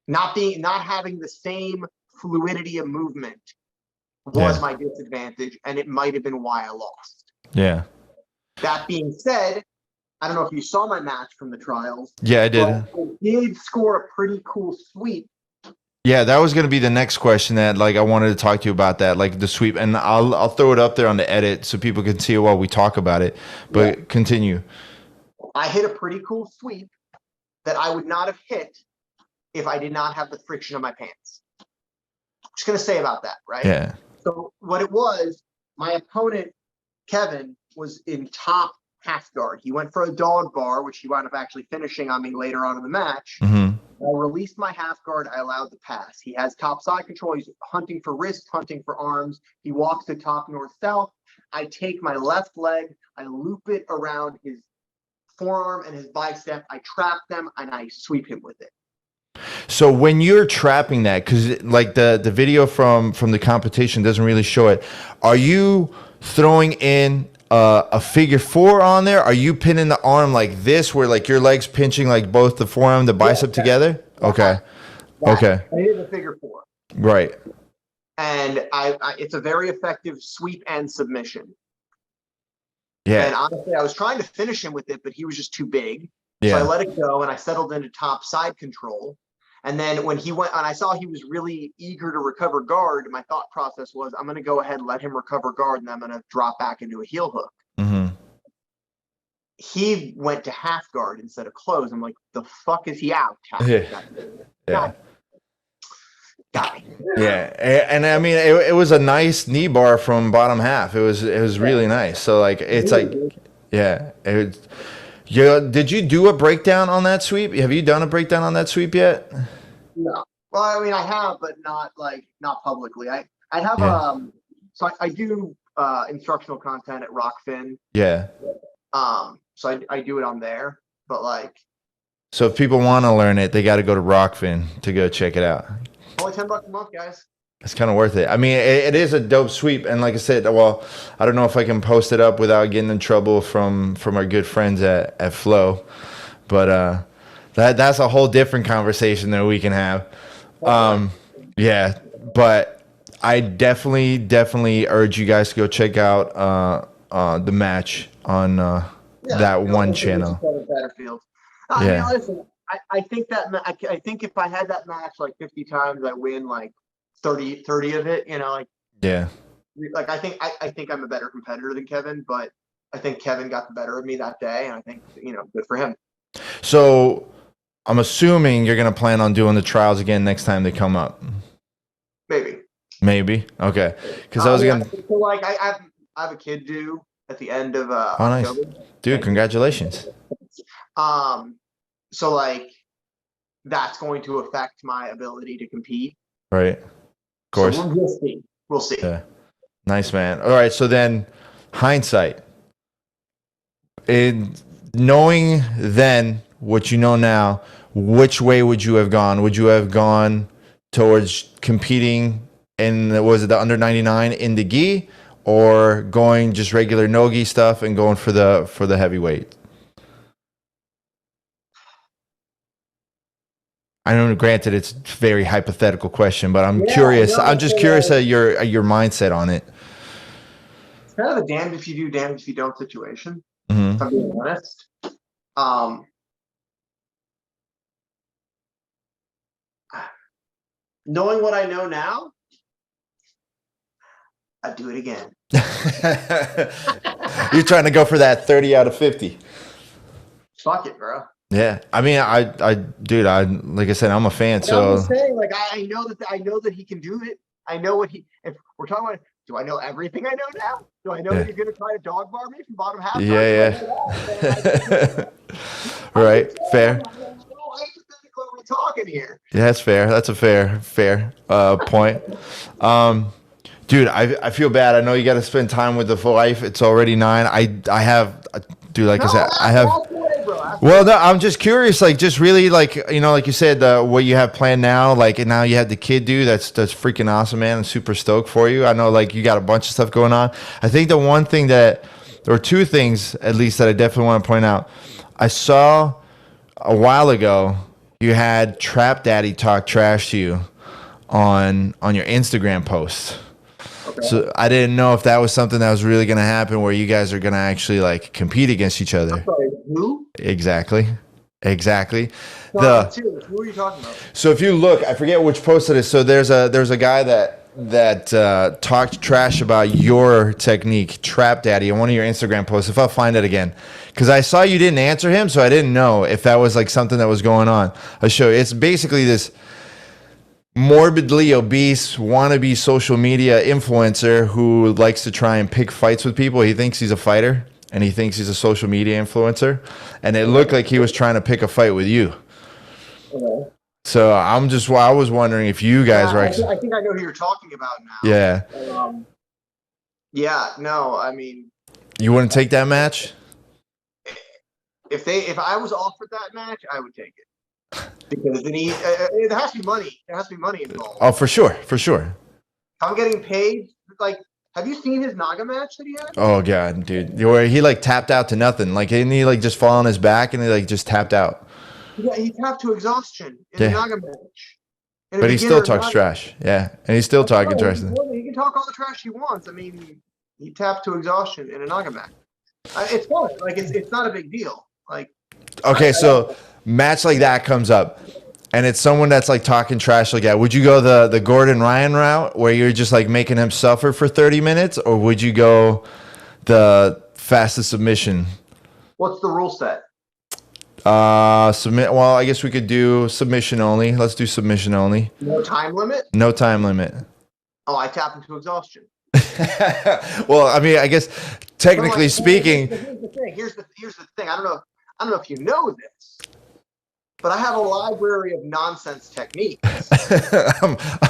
Not having the same fluidity of movement was my disadvantage, and it might have been why I lost. Yeah. That being said, I don't know if you saw my match from the trials. Yeah, I did. I did score a pretty cool sweep. Yeah, that was going to be the next question that like I wanted to talk to you about, that like the sweep, and I'll throw it up there on the edit so people can see it while we talk about it. But continue. I hit a pretty cool sweep that I would not have hit if I did not have the friction of my pants. I'm just going to say about that, right? Yeah. So what it was, my opponent, Kevin, was in top half guard. He went for a dog bar, which he wound up actually finishing on me later on in the match. Mm-hmm. I released my half guard. I allowed the pass. He has top side control. He's hunting for wrist, hunting for arms. He walks to top north-south. I take my left leg. I loop it around his forearm and his bicep. I trap them, and I sweep him with it. So when you're trapping that, because like the video from the competition doesn't really show it, are you throwing in a figure 4 on there? Are you pinning the arm like this, where like your legs pinching like both the forearm, the bicep together? Okay. Okay. I did the figure 4. Right. And it's a very effective sweep and submission. Yeah. And honestly, I was trying to finish him with it, but he was just too big. Yeah. So I let it go, and I settled into top side control. And then when he went, and I saw he was really eager to recover guard, my thought process was, I'm going to go ahead and let him recover guard, and I'm going to drop back into a heel hook. Mm-hmm. He went to half guard instead of close. I'm like, the fuck is he out? Yeah. Guy. Yeah. And I mean, it was a nice knee bar from bottom half. It was really nice. So like, it's like, yeah. Did you do a breakdown on that sweep? Have you done a breakdown on that sweep yet? No. Well, I mean, I have, but not publicly. I have so I do instructional content at Rockfin. Yeah. So I do it on there, but like. So if people want to learn it, they got to go to Rockfin to go check it out. Only $10 a month, guys. It's kind of worth it. I mean, it is a dope sweep, and like I said, well, I don't know if I can post it up without getting in trouble from our good friends at Flow, but that's a whole different conversation that we can have. Yeah, but I definitely urge you guys to go check out the match on that one channel. I mean, listen, I think I think if I had that match like 50 times, I win like 30 of it, you know, like, yeah, like I think I'm a better competitor than Kevin, but I think Kevin got the better of me that day, and I think, you know, good for him. So I'm assuming you're gonna plan on doing the trials again next time they come up. Maybe. Okay, because I was gonna. So like I have a kid due at the end of oh, nice, October. Dude! Congratulations. So like that's going to affect my ability to compete. Right. Of course. So we'll see. Yeah. Nice, man. All right. So then, hindsight. In knowing then what you know now, which way would you have gone? Would you have gone towards competing in, was it the under 99 in the gi, or going just regular no gi stuff and going for the heavyweight? I know, granted, it's a very hypothetical question, but I'm curious. I'm just curious at your mindset on it. It's kind of a damned if you do, damned if you don't situation. Mm-hmm. If I'm being honest. Knowing what I know now, I'd do it again. You're trying to go for that 30 out of 50. Fuck it, bro. Yeah, I mean, dude, like I said, I'm a fan. But so I'm just saying, like, I know that he can do it. I know what he. If we're talking about, do I know everything I know now? Do I know that he's gonna try to dog bar me from bottom half? Yeah. Right. Fair. What are we talking here? Yeah, that's fair. That's a fair point. Dude, I feel bad. I know you got to spend time with the wife. It's already 9. I have, dude, like I said, I have. Well, no, I'm just curious, like, just really, like, you know, like you said, what you have planned now, like, and now you had the kid do. That's freaking awesome, man. I'm super stoked for you. I know, like, you got a bunch of stuff going on. I think the one thing or two things, at least, that I definitely want to point out. I saw a while ago you had Trap Daddy talk trash to you on your Instagram posts. Okay. So I didn't know if that was something that was really going to happen, where you guys are going to actually like compete against each other. I'm sorry, who? Exactly. Who are you talking about? So if you look, I forget which post it is. So there's a guy that talked trash about your technique, Trap Daddy, on one of your Instagram posts. If I'll find it again, because I saw you didn't answer him, so I didn't know if that was like something that was going on. I'll show you. It's basically this morbidly obese wannabe social media influencer who likes to try and pick fights with people. He thinks he's a fighter and he thinks he's a social media influencer, and it looked like he was trying to pick a fight with you. Okay. So I was wondering if you guys were actually. I think I know who you're talking about now. Yeah. Yeah. No, I mean, You wouldn't take that match? if I was offered that match, I would take it. Because then it has to be money. There has to be money involved. Oh, for sure, for sure. I'm getting paid. Like, have you seen his Naga match that he had? Oh god, dude, where he like tapped out to nothing. Like, didn't he like just fall on his back and he like just tapped out? Yeah, he tapped to exhaustion in the Naga match. But he still talks trash. Yeah, and he's still talking trash. He can talk all the trash he wants. I mean, he tapped to exhaustion in a Naga match. It's fun. Like, it's not a big deal. Like, okay, so match like that comes up, and it's someone that's like talking trash like that. Would you go the Gordon Ryan route where you're just like making him suffer for 30 minutes, or would you go the fastest submission? What's the rule set? Submit. Well, I guess we could do submission only. Let's do submission only. No time limit? No time limit. Oh, I tap into exhaustion. Well, I mean, I guess technically speaking. Here's the thing. I don't know if you know this, but I have a library of nonsense techniques.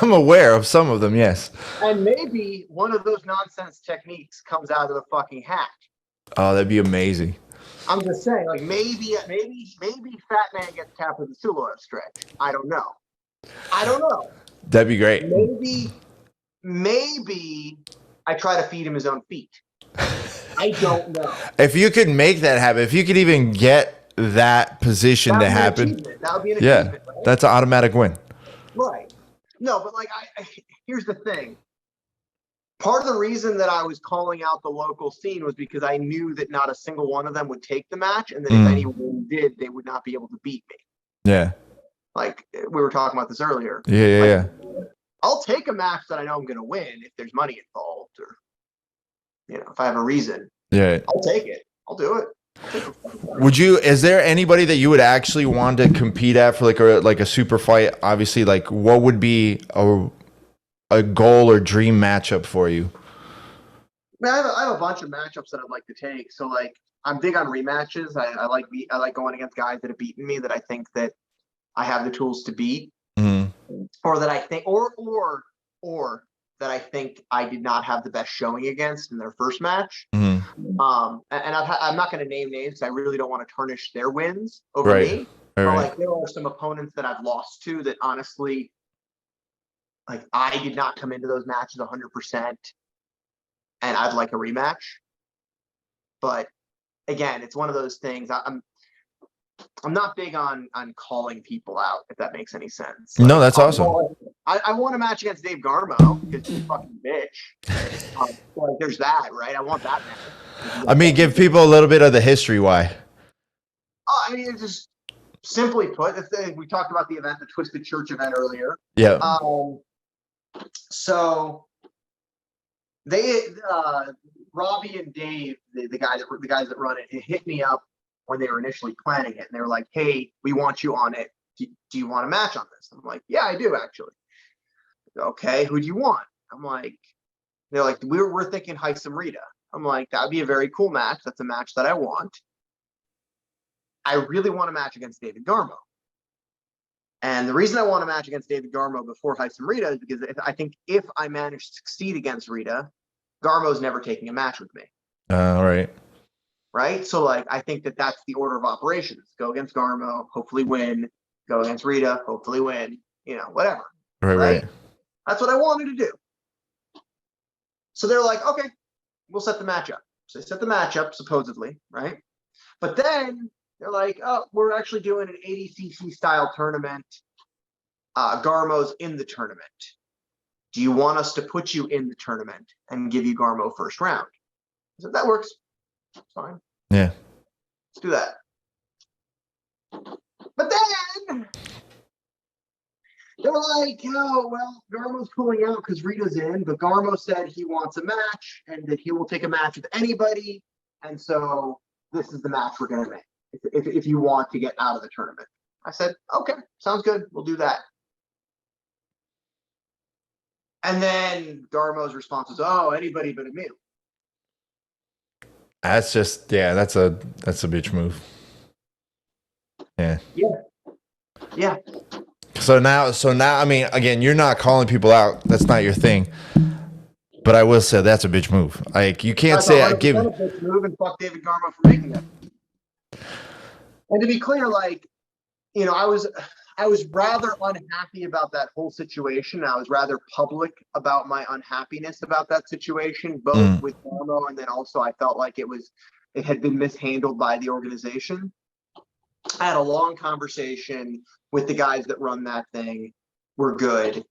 I'm aware of some of them, yes. And maybe one of those nonsense techniques comes out of the fucking hat. Oh, that'd be amazing. I'm just saying, like, maybe Fat Man gets tapped with the Suliev stretch. I don't know. That'd be great. Maybe I try to feed him his own feet. I don't know. If you could make that happen, if you could even get that position to happen, that would be an achievement. Yeah, right? That's an automatic win. Right. No, but like, here's the thing. Part of the reason that I was calling out the local scene was because I knew that not a single one of them would take the match, and that if anyone did, they would not be able to beat me. Yeah. Like, we were talking about this earlier. Yeah. I'll take a match that I know I'm going to win if there's money involved, or, you know, if I have a reason. Yeah. I'll take it. I'll do it. Is there anybody that you would actually want to compete at for like a super fight? Obviously, like, what would be a goal or dream matchup for you? I have a bunch of matchups that I'd like to take. So, like, I'm big on rematches. I like going against guys that have beaten me that I think that I have the tools to beat, or that I think, or that I think I did not have the best showing against in their first match. And I'm not going to name names. I really don't want to tarnish their wins over me. But like, there are some opponents that I've lost to that honestly, like, I did not come into those matches 100%, and I'd like a rematch. But again, it's one of those things. I'm not big on calling people out, if that makes any sense. Like, no, that's awesome. I want a match against 𝗶𝗧𝘂𝘀 because he's a fucking bitch. Like, there's that, right? I want that match. I mean, give people a little bit of the history why. Oh, I mean, it's just simply put, we talked about the event, the Twisted Church event earlier. Yeah. So they, Robbie and Dave, the guys that run it, hit me up when they were initially planning it, and they were like, "Hey, we want you on it. Do you want a match on this?" I'm like, "Yeah, I do, actually." Okay, who do you want? I'm like, they're like, "We're thinking 𝗶𝗧𝘂𝘁𝗀." I'm like, "That'd be a very cool match. That's a match that I want. I really want a match against David Garmo." And the reason I want a match against David Garmo before 𝗶𝗧𝘂𝘁𝗀 is because I think if I manage to succeed against Rita, Garmo's never taking a match with me. Right? So, like, I think that that's the order of operations. Go against Garmo, hopefully win. Go against Rita, hopefully win. You know, whatever. Right. That's what I wanted to do. So they're like, "Okay, we'll set the matchup." So they set the matchup, supposedly, right? But then they're like, "Oh, we're actually doing an 80cc style tournament. Garmo's in the tournament. Do you want us to put you in the tournament and give you Garmo first round?" I said, "That works. It's fine. Yeah. Let's do that." But then They're like, oh, well, Garmo's pulling out because Rita's in, but Garmo said he wants a match and that he will take a match with anybody. And so this is the match we're going to make if you want to get out of the tournament. I said, okay, sounds good. We'll do that. And then Garmo's response was, oh, anybody but Emil. That's just, yeah, that's a bitch move. Yeah. Yeah. So now, I mean, again, you're not calling people out. That's not your thing. But I will say that's a bitch move. Like, you can't say I give. A bitch move, and fuck David Garmo for making it. And to be clear, like, you know, I was rather unhappy about that whole situation. I was rather public about my unhappiness about that situation, both with Garmo, and then also I felt like it had been mishandled by the organization. I had a long conversation with the guys that run that thing. We're good.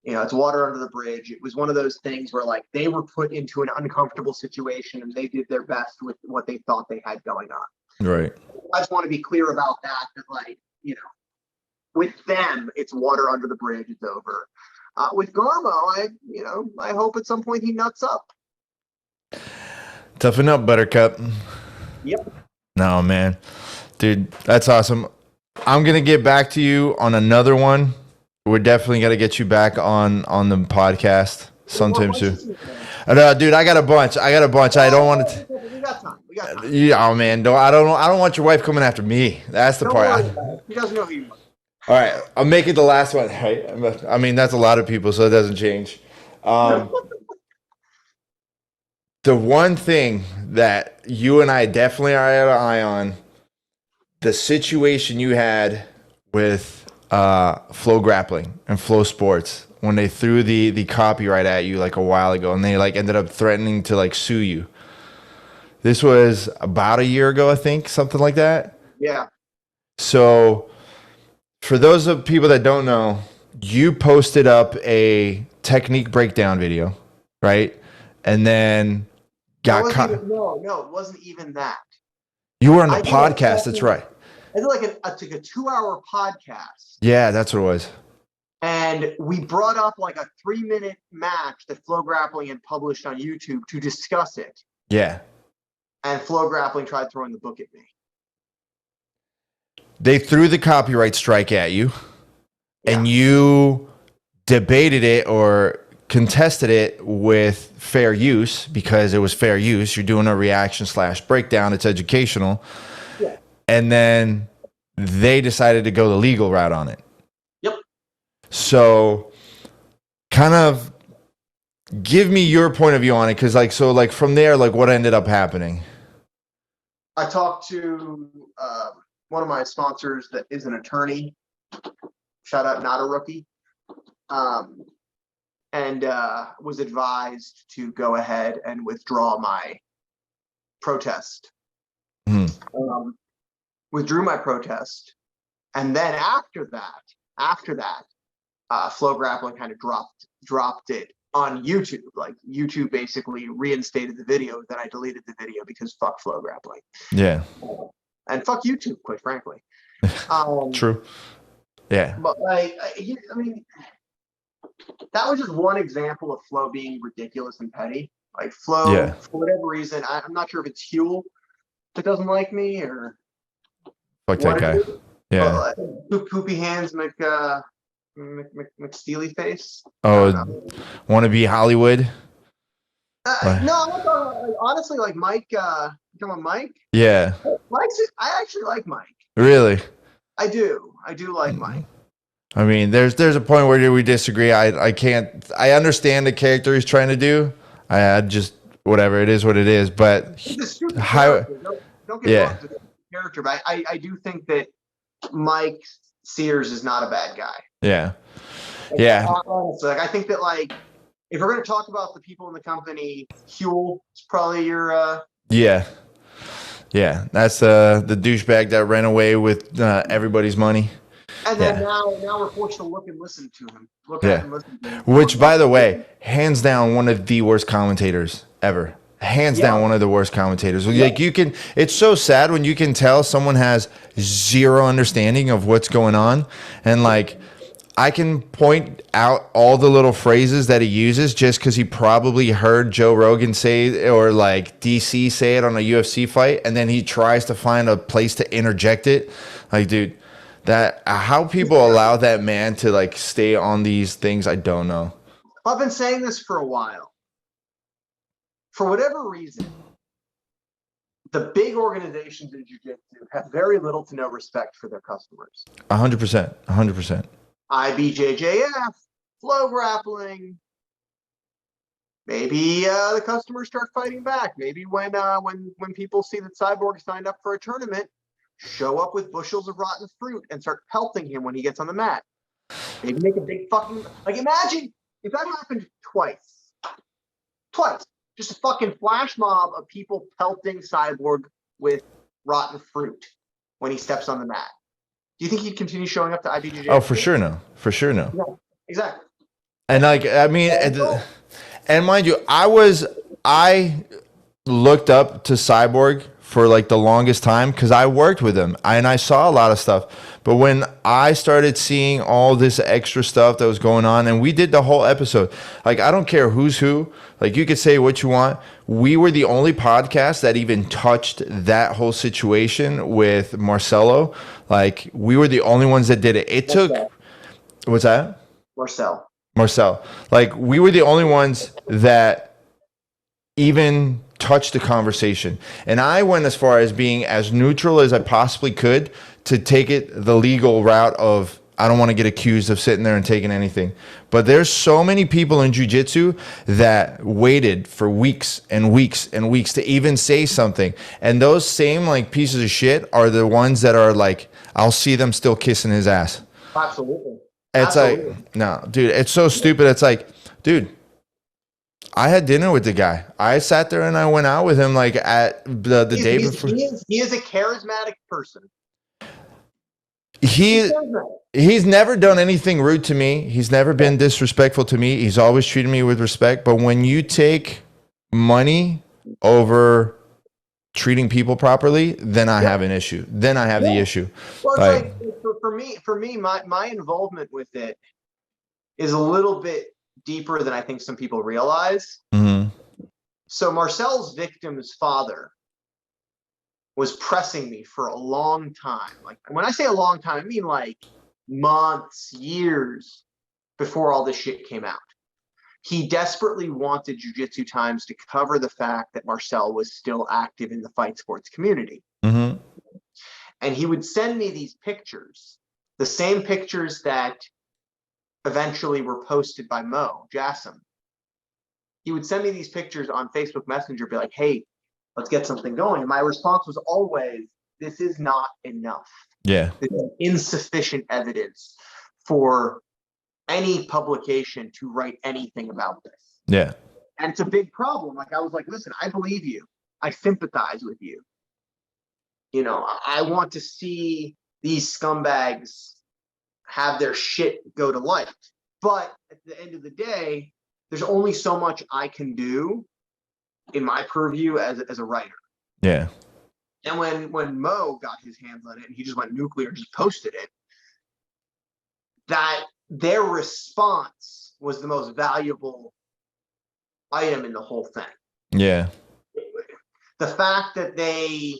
You know, it's water under the bridge. It was one of those things where, like, they were put into an uncomfortable situation and they did their best with what they thought they had going on. Right. I just want to be clear about that, like, you know, with them, it's water under the bridge. It's over. With Garmo, I hope at some point he nuts up. Toughen up, Buttercup. Yep. No, man. Dude, that's awesome. I'm going to get back to you on another one. We're definitely going to get you back on the podcast sometime soon. Dude, I got a bunch. I don't want to. We got time. Yeah, oh, man. I don't want your wife coming after me. That's the part. He doesn't know who you are. All right. I'll make it the last one. Right? I mean, that's a lot of people, so it doesn't change. The one thing that you and I definitely are at an eye on, the situation you had with Flow Grappling and Flow Sports when they threw the copyright at you like a while ago, and they like ended up threatening to like sue you. This was about a year ago, I think, something like that. Yeah. So for those of people that don't know, you posted up a technique breakdown video, right? And then got caught. No, it wasn't even that. You were on the podcast. That's right. I did like a 2-hour podcast. Yeah, that's what it was. And we brought up like a 3-minute match that Flow Grappling had published on YouTube to discuss it. Yeah. And Flow Grappling tried throwing the book at me. They threw the copyright strike at you, and you debated it or contested it with fair use because it was fair use. You're doing a reaction / breakdown. It's educational. Yeah. And then they decided to go the legal route on it. Yep. So kind of give me your point of view on it. Cause like from there, like what ended up happening? I talked to one of my sponsors that is an attorney. Shout out 𝗏𝗏𝘃𝗀𝘃. And was advised to go ahead and withdraw my protest. Withdrew my protest, and then after that, Flow Grappling kind of dropped it on YouTube. Like YouTube basically reinstated the video. Then I deleted the video because fuck Flow Grappling. Yeah. And fuck YouTube, quite frankly. True. Yeah. But like, I mean, that was just one example of Flow being ridiculous and petty. Like Flow, for whatever reason, I'm not sure if it's Huel that doesn't like me or fuck that guy. Yeah. 𝗶𝗧𝘂𝘃𝘁𝗶𝗳𝘆 face. Oh, 𝗏𝗏𝘃𝘁𝗶𝗳𝘆 Hollywood. No, honestly, like Mike. You talking about Mike? Yeah. I actually like Mike. Really? I do like Mike. I mean, there's a point where we disagree. I can't. I understand the character he's trying to do. I just whatever it is, what it is. But he's a stupid character. Don't get wrong with the character, but I do think that Mike Sears is not a bad guy. Yeah. Like, yeah. Honestly, like I think that like if we're gonna talk about the people in the company, Huel is probably your. Yeah. That's the douchebag that ran away with everybody's money. And then now we're forced to look and listen to him. Look at him, listen to him. Which, by the way, hands down, one of the worst commentators ever. Hands down, one of the worst commentators. Like it's so sad when you can tell someone has zero understanding of what's going on, and like I can point out all the little phrases that he uses just because he probably heard Joe Rogan say it or like DC say it on a UFC fight, and then he tries to find a place to interject it. Like, dude, that how people allow that man to like stay on these things, I don't know. I've been saying this for a while. For whatever reason, the big organizations in jiu-jitsu have very little to no respect for their customers. 100%, 100%. IBJJF, Flow Grappling. Maybe the customers start fighting back. Maybe when people see that Cyborg signed up for a tournament, show up with bushels of rotten fruit and start pelting him when he gets on the mat. Maybe make a big fucking like. Imagine if that happened twice. Just a fucking flash mob of people pelting Cyborg with rotten fruit when he steps on the mat. Do you think he'd continue showing up to IBJJF? Oh, for sure no. For sure no. Yeah, exactly. And like, I mean, and mind you, I looked up to Cyborg for like the longest time because I worked with him and I saw a lot of stuff. But when I started seeing all this extra stuff that was going on, and we did the whole episode, like, I don't care who's who, like, you could say what you want. We were the only podcast that even touched that whole situation with Marcelo. Like, we were the only ones that did it. It took, what's that? Marcel. Like, we were the only ones that even touched the conversation. And I went as far as being as neutral as I possibly could to take it the legal route of, I don't want to get accused of sitting there and taking anything. But there's so many people in jiu-jitsu that waited for weeks and weeks and weeks to even say something. And those same like pieces of shit are the ones that are like, I'll see them still kissing his ass. Absolutely. It's like, no, dude, it's so stupid. It's like, dude, I had dinner with the guy. I sat there and I went out with him like at the day before. He is a charismatic person. He's never done anything rude to me. He's never been disrespectful to me. He's always treated me with respect. But when you take money over treating people properly, then I have an issue. Then I have the issue. Well, like for me, my involvement with it is a little bit deeper than I think some people realize. Mm-hmm. So Marcel's victim's father was pressing me for a long time. Like, when I say a long time, I mean like months, years before all this shit came out. He desperately wanted Jiu-Jitsu Times to cover the fact that Marcel was still active in the fight sports community. Mm-hmm. And he would send me these pictures, the same pictures that eventually were posted by 𝗏𝗀𝘃𝘁. He would send me these pictures on Facebook Messenger, be like, hey, let's get something going. And my response was always, this is not enough. Yeah. This is insufficient evidence for any publication to write anything about this. Yeah. And it's a big problem. Like, I was like, listen, I believe you. I sympathize with you. You know, I want to see these scumbags have their shit go to light. But at the end of the day, there's only so much I can do in my purview as a writer. Yeah. And when Mo got his hands on it and he just went nuclear and just posted it, that their response was the most valuable item in the whole thing. Yeah. The fact that they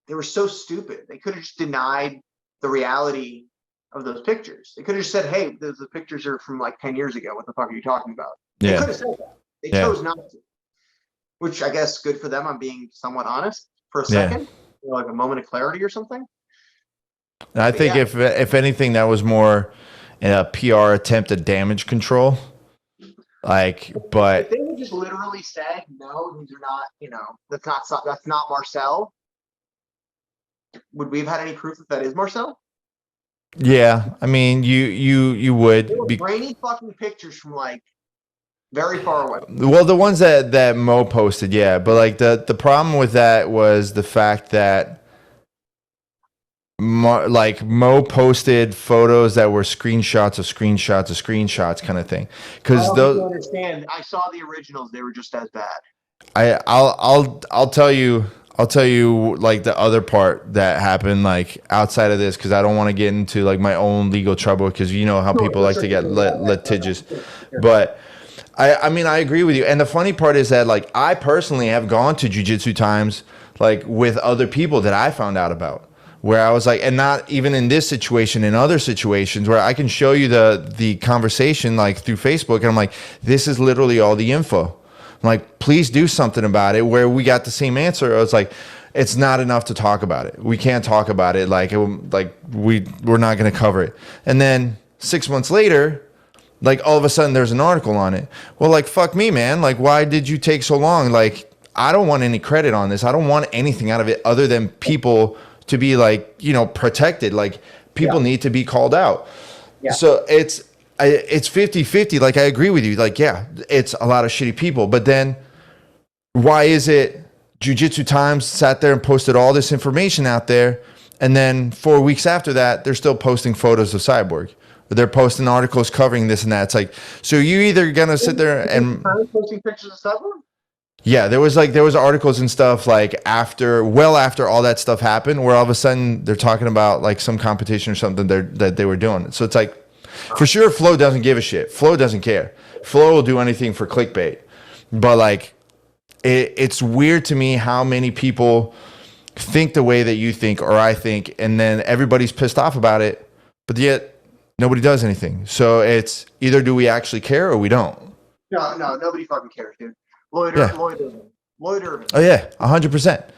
were so stupid. They could have just denied the reality of those pictures. They could have just said, hey, those pictures are from like 10 years ago. What the fuck are you talking about? They could have said that. They chose not to. Which I guess good for them. I'm being somewhat honest for a second. You know, like a moment of clarity or something. I think if anything, that was more a PR attempt at damage control. Like, but if they would just literally said, no, these are not, you know, that's not Marcel. Would we have had any proof that is Marcel? Yeah, I mean, you would. There were grainy fucking pictures from like very far away. Well, the ones that Mo posted, yeah, but like the problem with that was the fact that Mo posted photos that were screenshots of screenshots of screenshots kind of thing. Because those, understand, I saw the originals; they were just as bad. I'll tell you I'll tell you like the other part that happened like outside of this, because I don't want to get into like my own legal trouble, because you know how people like to get litigious. But I mean, I agree with you. And the funny part is that like I personally have gone to jiu-jitsu times like with other people that I found out about, where I was like, and not even in this situation, in other situations where I can show you the conversation like through Facebook, and I'm like, this is literally all the info. I'm like, please do something about it. Where we got the same answer. I was like, it's not enough to talk about it. We can't talk about it. Like we're not going to cover it. And then 6 months later, like all of a sudden there's an article on it. Well, like, fuck me, man. Like, why did you take so long? Like, I don't want any credit on this. I don't want anything out of it other than people to be like, you know, protected. Like people need to be called out. Yeah. So it's 50-50. Like I agree with you. Like, yeah, it's a lot of shitty people, but then why is it Jiu-Jitsu Times sat there and posted all this information out there, and then 4 weeks after that, they're still posting photos of Cyborg. They're posting articles covering this and that. It's like, so you either gonna sit there and posting pictures of Cyborg? Yeah, there was articles and stuff like after all that stuff happened, where all of a sudden they're talking about like some competition or something that they were doing. So it's like, for sure, Flo doesn't give a shit. Flo doesn't care. Flo will do anything for clickbait. But like, it's weird to me how many people think the way that you think or I think, and then everybody's pissed off about it, but yet nobody does anything. So it's either do we actually care or we don't. No, nobody fucking cares, dude. Lloyd Irvin. Oh yeah, 100%.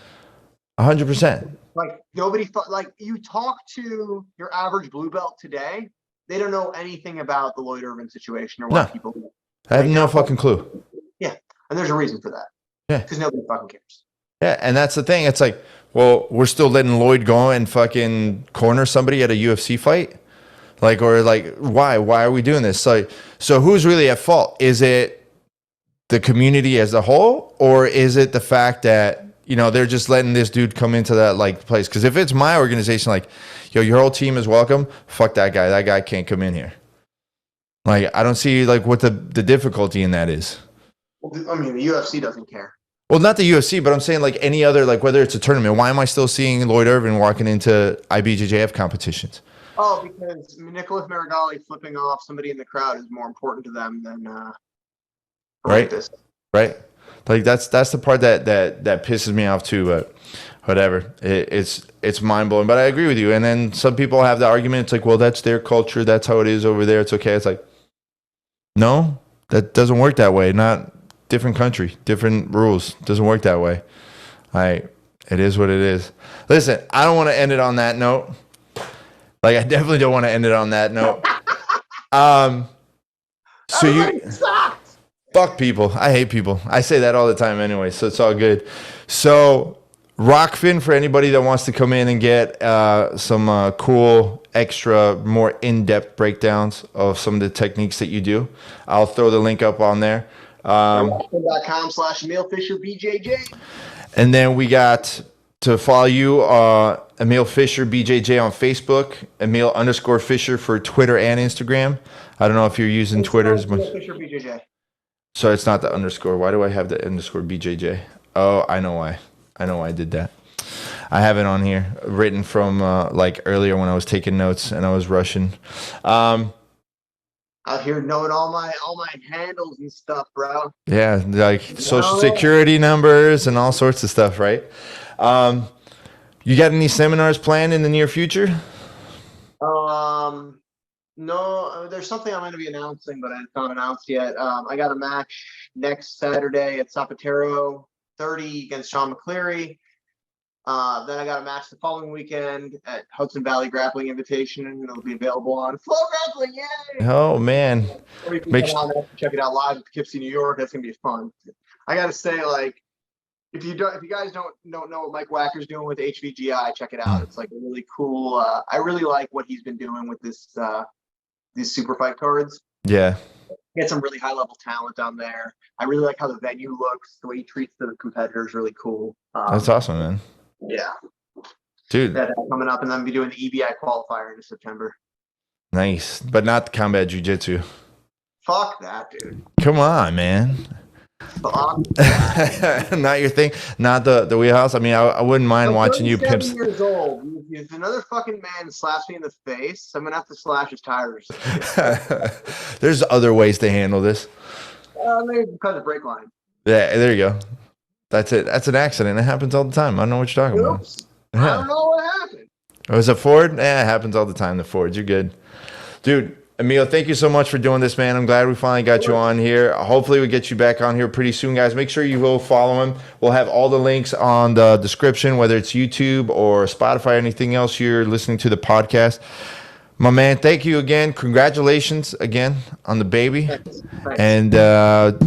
100%. Like nobody, like you talk to your average blue belt today, they don't know anything about the Lloyd Irvin situation or what people do. I have no fucking clue. Yeah, and there's a reason for that. Yeah, because nobody fucking cares. Yeah, and that's the thing. It's like, well, we're still letting Lloyd go and fucking corner somebody at a UFC fight, like, or like, why? Why are we doing this? So who's really at fault? Is it the community as a whole, or is it the fact that, you know, they're just letting this dude come into that like place? Because if it's my organization, like, yo, your whole team is welcome. Fuck that guy. That guy can't come in here. Like, I don't see like what the difficulty in that is. Well, I mean, the UFC doesn't care. Well, not the UFC, but I'm saying like any other, like whether it's a tournament. Why am I still seeing Lloyd Irvin walking into IBJJF competitions? Oh, because Nicholas Marigali flipping off somebody in the crowd is more important to them than right. Like that's the part that pisses me off too. But whatever, it's mind blowing. But I agree with you. And then some people have the argument. It's like, well, that's their culture. That's how it is over there. It's okay. It's like, no, that doesn't work that way. Not different country, different rules. Doesn't work that way. It is what it is. Listen, I don't want to end it on that note. Like, I definitely don't want to end it on that note. So you fuck people. I hate people. I say that all the time anyway, so it's all good. So Rockfin, for anybody that wants to come in and get some cool, extra, more in-depth breakdowns of some of the techniques that you do, I'll throw the link up on there. Rockfin.com/Emil Fischer BJJ. And then we got to follow you, Emil Fischer BJJ on Facebook, Emil_Fischer for Twitter and Instagram. I don't know if you're using Twitter as much. Fischer BJJ. So it's not the underscore. Why do I have the underscore BJJ? Oh, I know why. I know why I did that. I have it on here, written from like earlier when I was taking notes and I was rushing. Out here knowing all my handles and stuff, bro. Yeah, like social security numbers and all sorts of stuff, right? You got any seminars planned in the near future? No, there's something I'm going to be announcing, but it's not announced yet. I got a match next Saturday at Zapatero 30 against Sean McCleary. Then I got a match the following weekend at Hudson Valley Grappling Invitation, and it'll be available on Flow Grappling. Yay! Oh man, or you can check it out live at Poughkeepsie, New York. That's gonna be fun. I gotta say, like, if you guys don't know what Mike Wacker's doing with HVGI, check it out. It's like a really cool. I really like what he's been doing with these super fight cards. Yeah. He had some really high level talent on there. I really like how the venue looks. The way he treats the competitors, really cool. That's awesome, man. Yeah, dude. That coming up, and then be doing the EBI qualifier in September. Nice, but not the combat jiu-jitsu. Fuck that, dude. Come on, man. Fuck. Not your thing. Not the wheelhouse. I mean, I wouldn't mind I'm watching you 37 pimps. years old. If another fucking man slaps me in the face, I'm gonna have to slash his tires. There's other ways to handle this. Maybe cut the brake line. Yeah, there you go. That's it. That's an accident. It happens all the time. I don't know what you're talking Oops. about. I don't know what happened. Was it Ford? Yeah, it happens all the time. The Fords. You're good. Dude, Emil, thank you so much for doing this, man. I'm glad we finally got you on here. Hopefully we get you back on here pretty soon, guys. Make sure you go follow him. We'll have all the links on the description, whether it's YouTube or Spotify or anything else you're listening to the podcast. My man, thank you again. Congratulations again on the baby. Thanks. And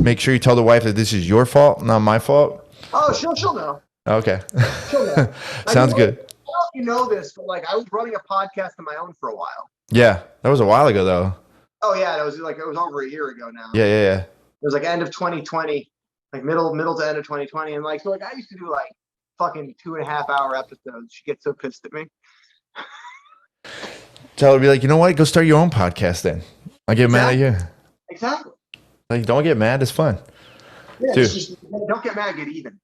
make sure you tell the wife that this is your fault, not my fault. Oh, she'll know. Okay. She'll know. Sounds good. I don't know if you know this, but like I was running a podcast of my own for a while. Yeah, that was a while ago, though. Oh yeah, it was over a year ago now. Yeah. It was like end of 2020, like middle to end of 2020, and like so like I used to do like fucking 2.5-hour episodes. She gets so pissed at me. Tell her, be like, you know what? Go start your own podcast then. I'll get mad at you. Exactly. Like, don't get mad. It's fun. Yeah, Dude. just, don't get mad, get even.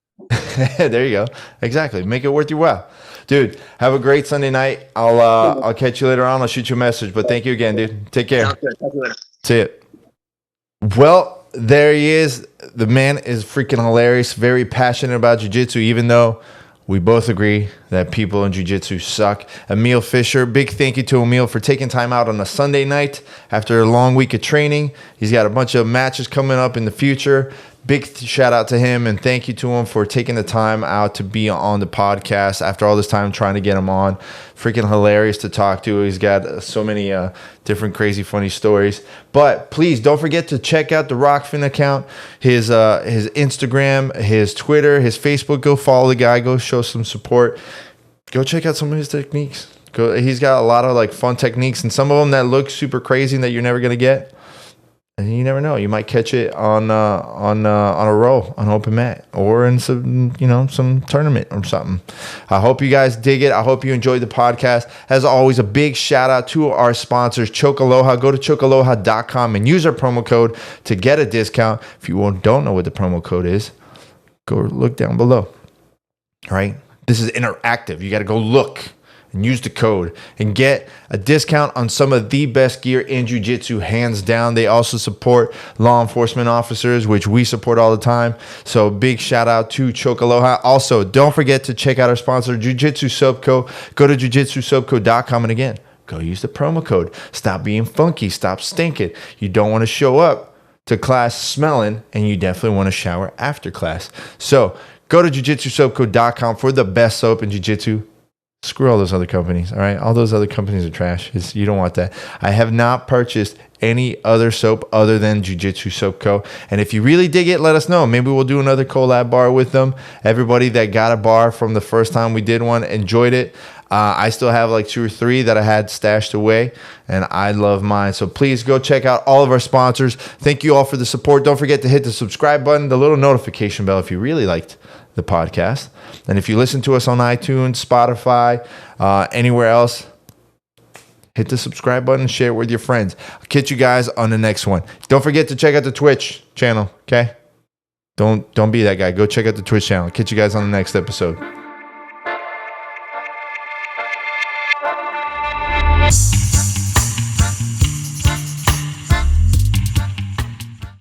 There you go. Exactly. Make it worth your while. Dude, have a great Sunday night. I'll catch you later on. I'll shoot you a message. But thank you again, dude. Take care. Sounds good. Talk to you later. See it. Well, there he is. The man is freaking hilarious. Very passionate about jiu-jitsu, even though we both agree that people in jiu-jitsu suck. Emil Fischer, big thank you to Emil for taking time out on a Sunday night after a long week of training. He's got a bunch of matches coming up in the future. Big shout out to him and thank you to him for taking the time out to be on the podcast after all this time trying to get him on. Freaking hilarious to talk to. He's got so many different crazy funny stories. But please don't forget to check out the Rockfin account, his Instagram, his Twitter, his Facebook. Go follow the guy. Go show some support. Go check out some of his techniques. He's got a lot of like fun techniques and some of them that look super crazy and that you're never gonna get. And you never know. You might catch it on a roll, on open mat, or in some tournament or something. I hope you guys dig it. I hope you enjoyed the podcast. As always, a big shout out to our sponsors, 𝗶𝗧𝘂𝘆. Go to 𝗶𝗶𝘂.com and use our promo code to get a discount. If you don't know what the promo code is, go look down below. All right. This is interactive. You got to go look and use the code and get a discount on some of the best gear in jiu-jitsu, hands down. They also support law enforcement officers, which we support all the time. So big shout out to 𝗶𝗂𝘆. Also, don't forget to check out our sponsor, Jiu-Jitsu Soap Co. Go to 𝗵𝗠𝗠𝗂𝗂.com and again, go use the promo code. Stop being funky. Stop stinking. You don't want to show up to class smelling, and you definitely want to shower after class. So go to 𝗵𝗠𝗠𝗂𝗂.com for the best soap in jiu-jitsu. Screw all those other companies, all right? All those other companies are trash. You don't want that. I have not purchased any other soap other than Jiu-Jitsu Soap Co. And if you really dig it, let us know. Maybe we'll do another collab bar with them. Everybody that got a bar from the first time we did one enjoyed it. I still have like 2 or 3 that I had stashed away, and I love mine. So please go check out all of our sponsors. Thank you all for the support. Don't forget to hit the subscribe button, the little notification bell if you really liked the podcast. And if you listen to us on iTunes, Spotify, anywhere else, hit the subscribe button and share it with your friends. I'll catch you guys on the next one. Don't forget to check out the Twitch channel, okay? Don't be that guy. Go check out the Twitch channel. I'll catch you guys on the next episode.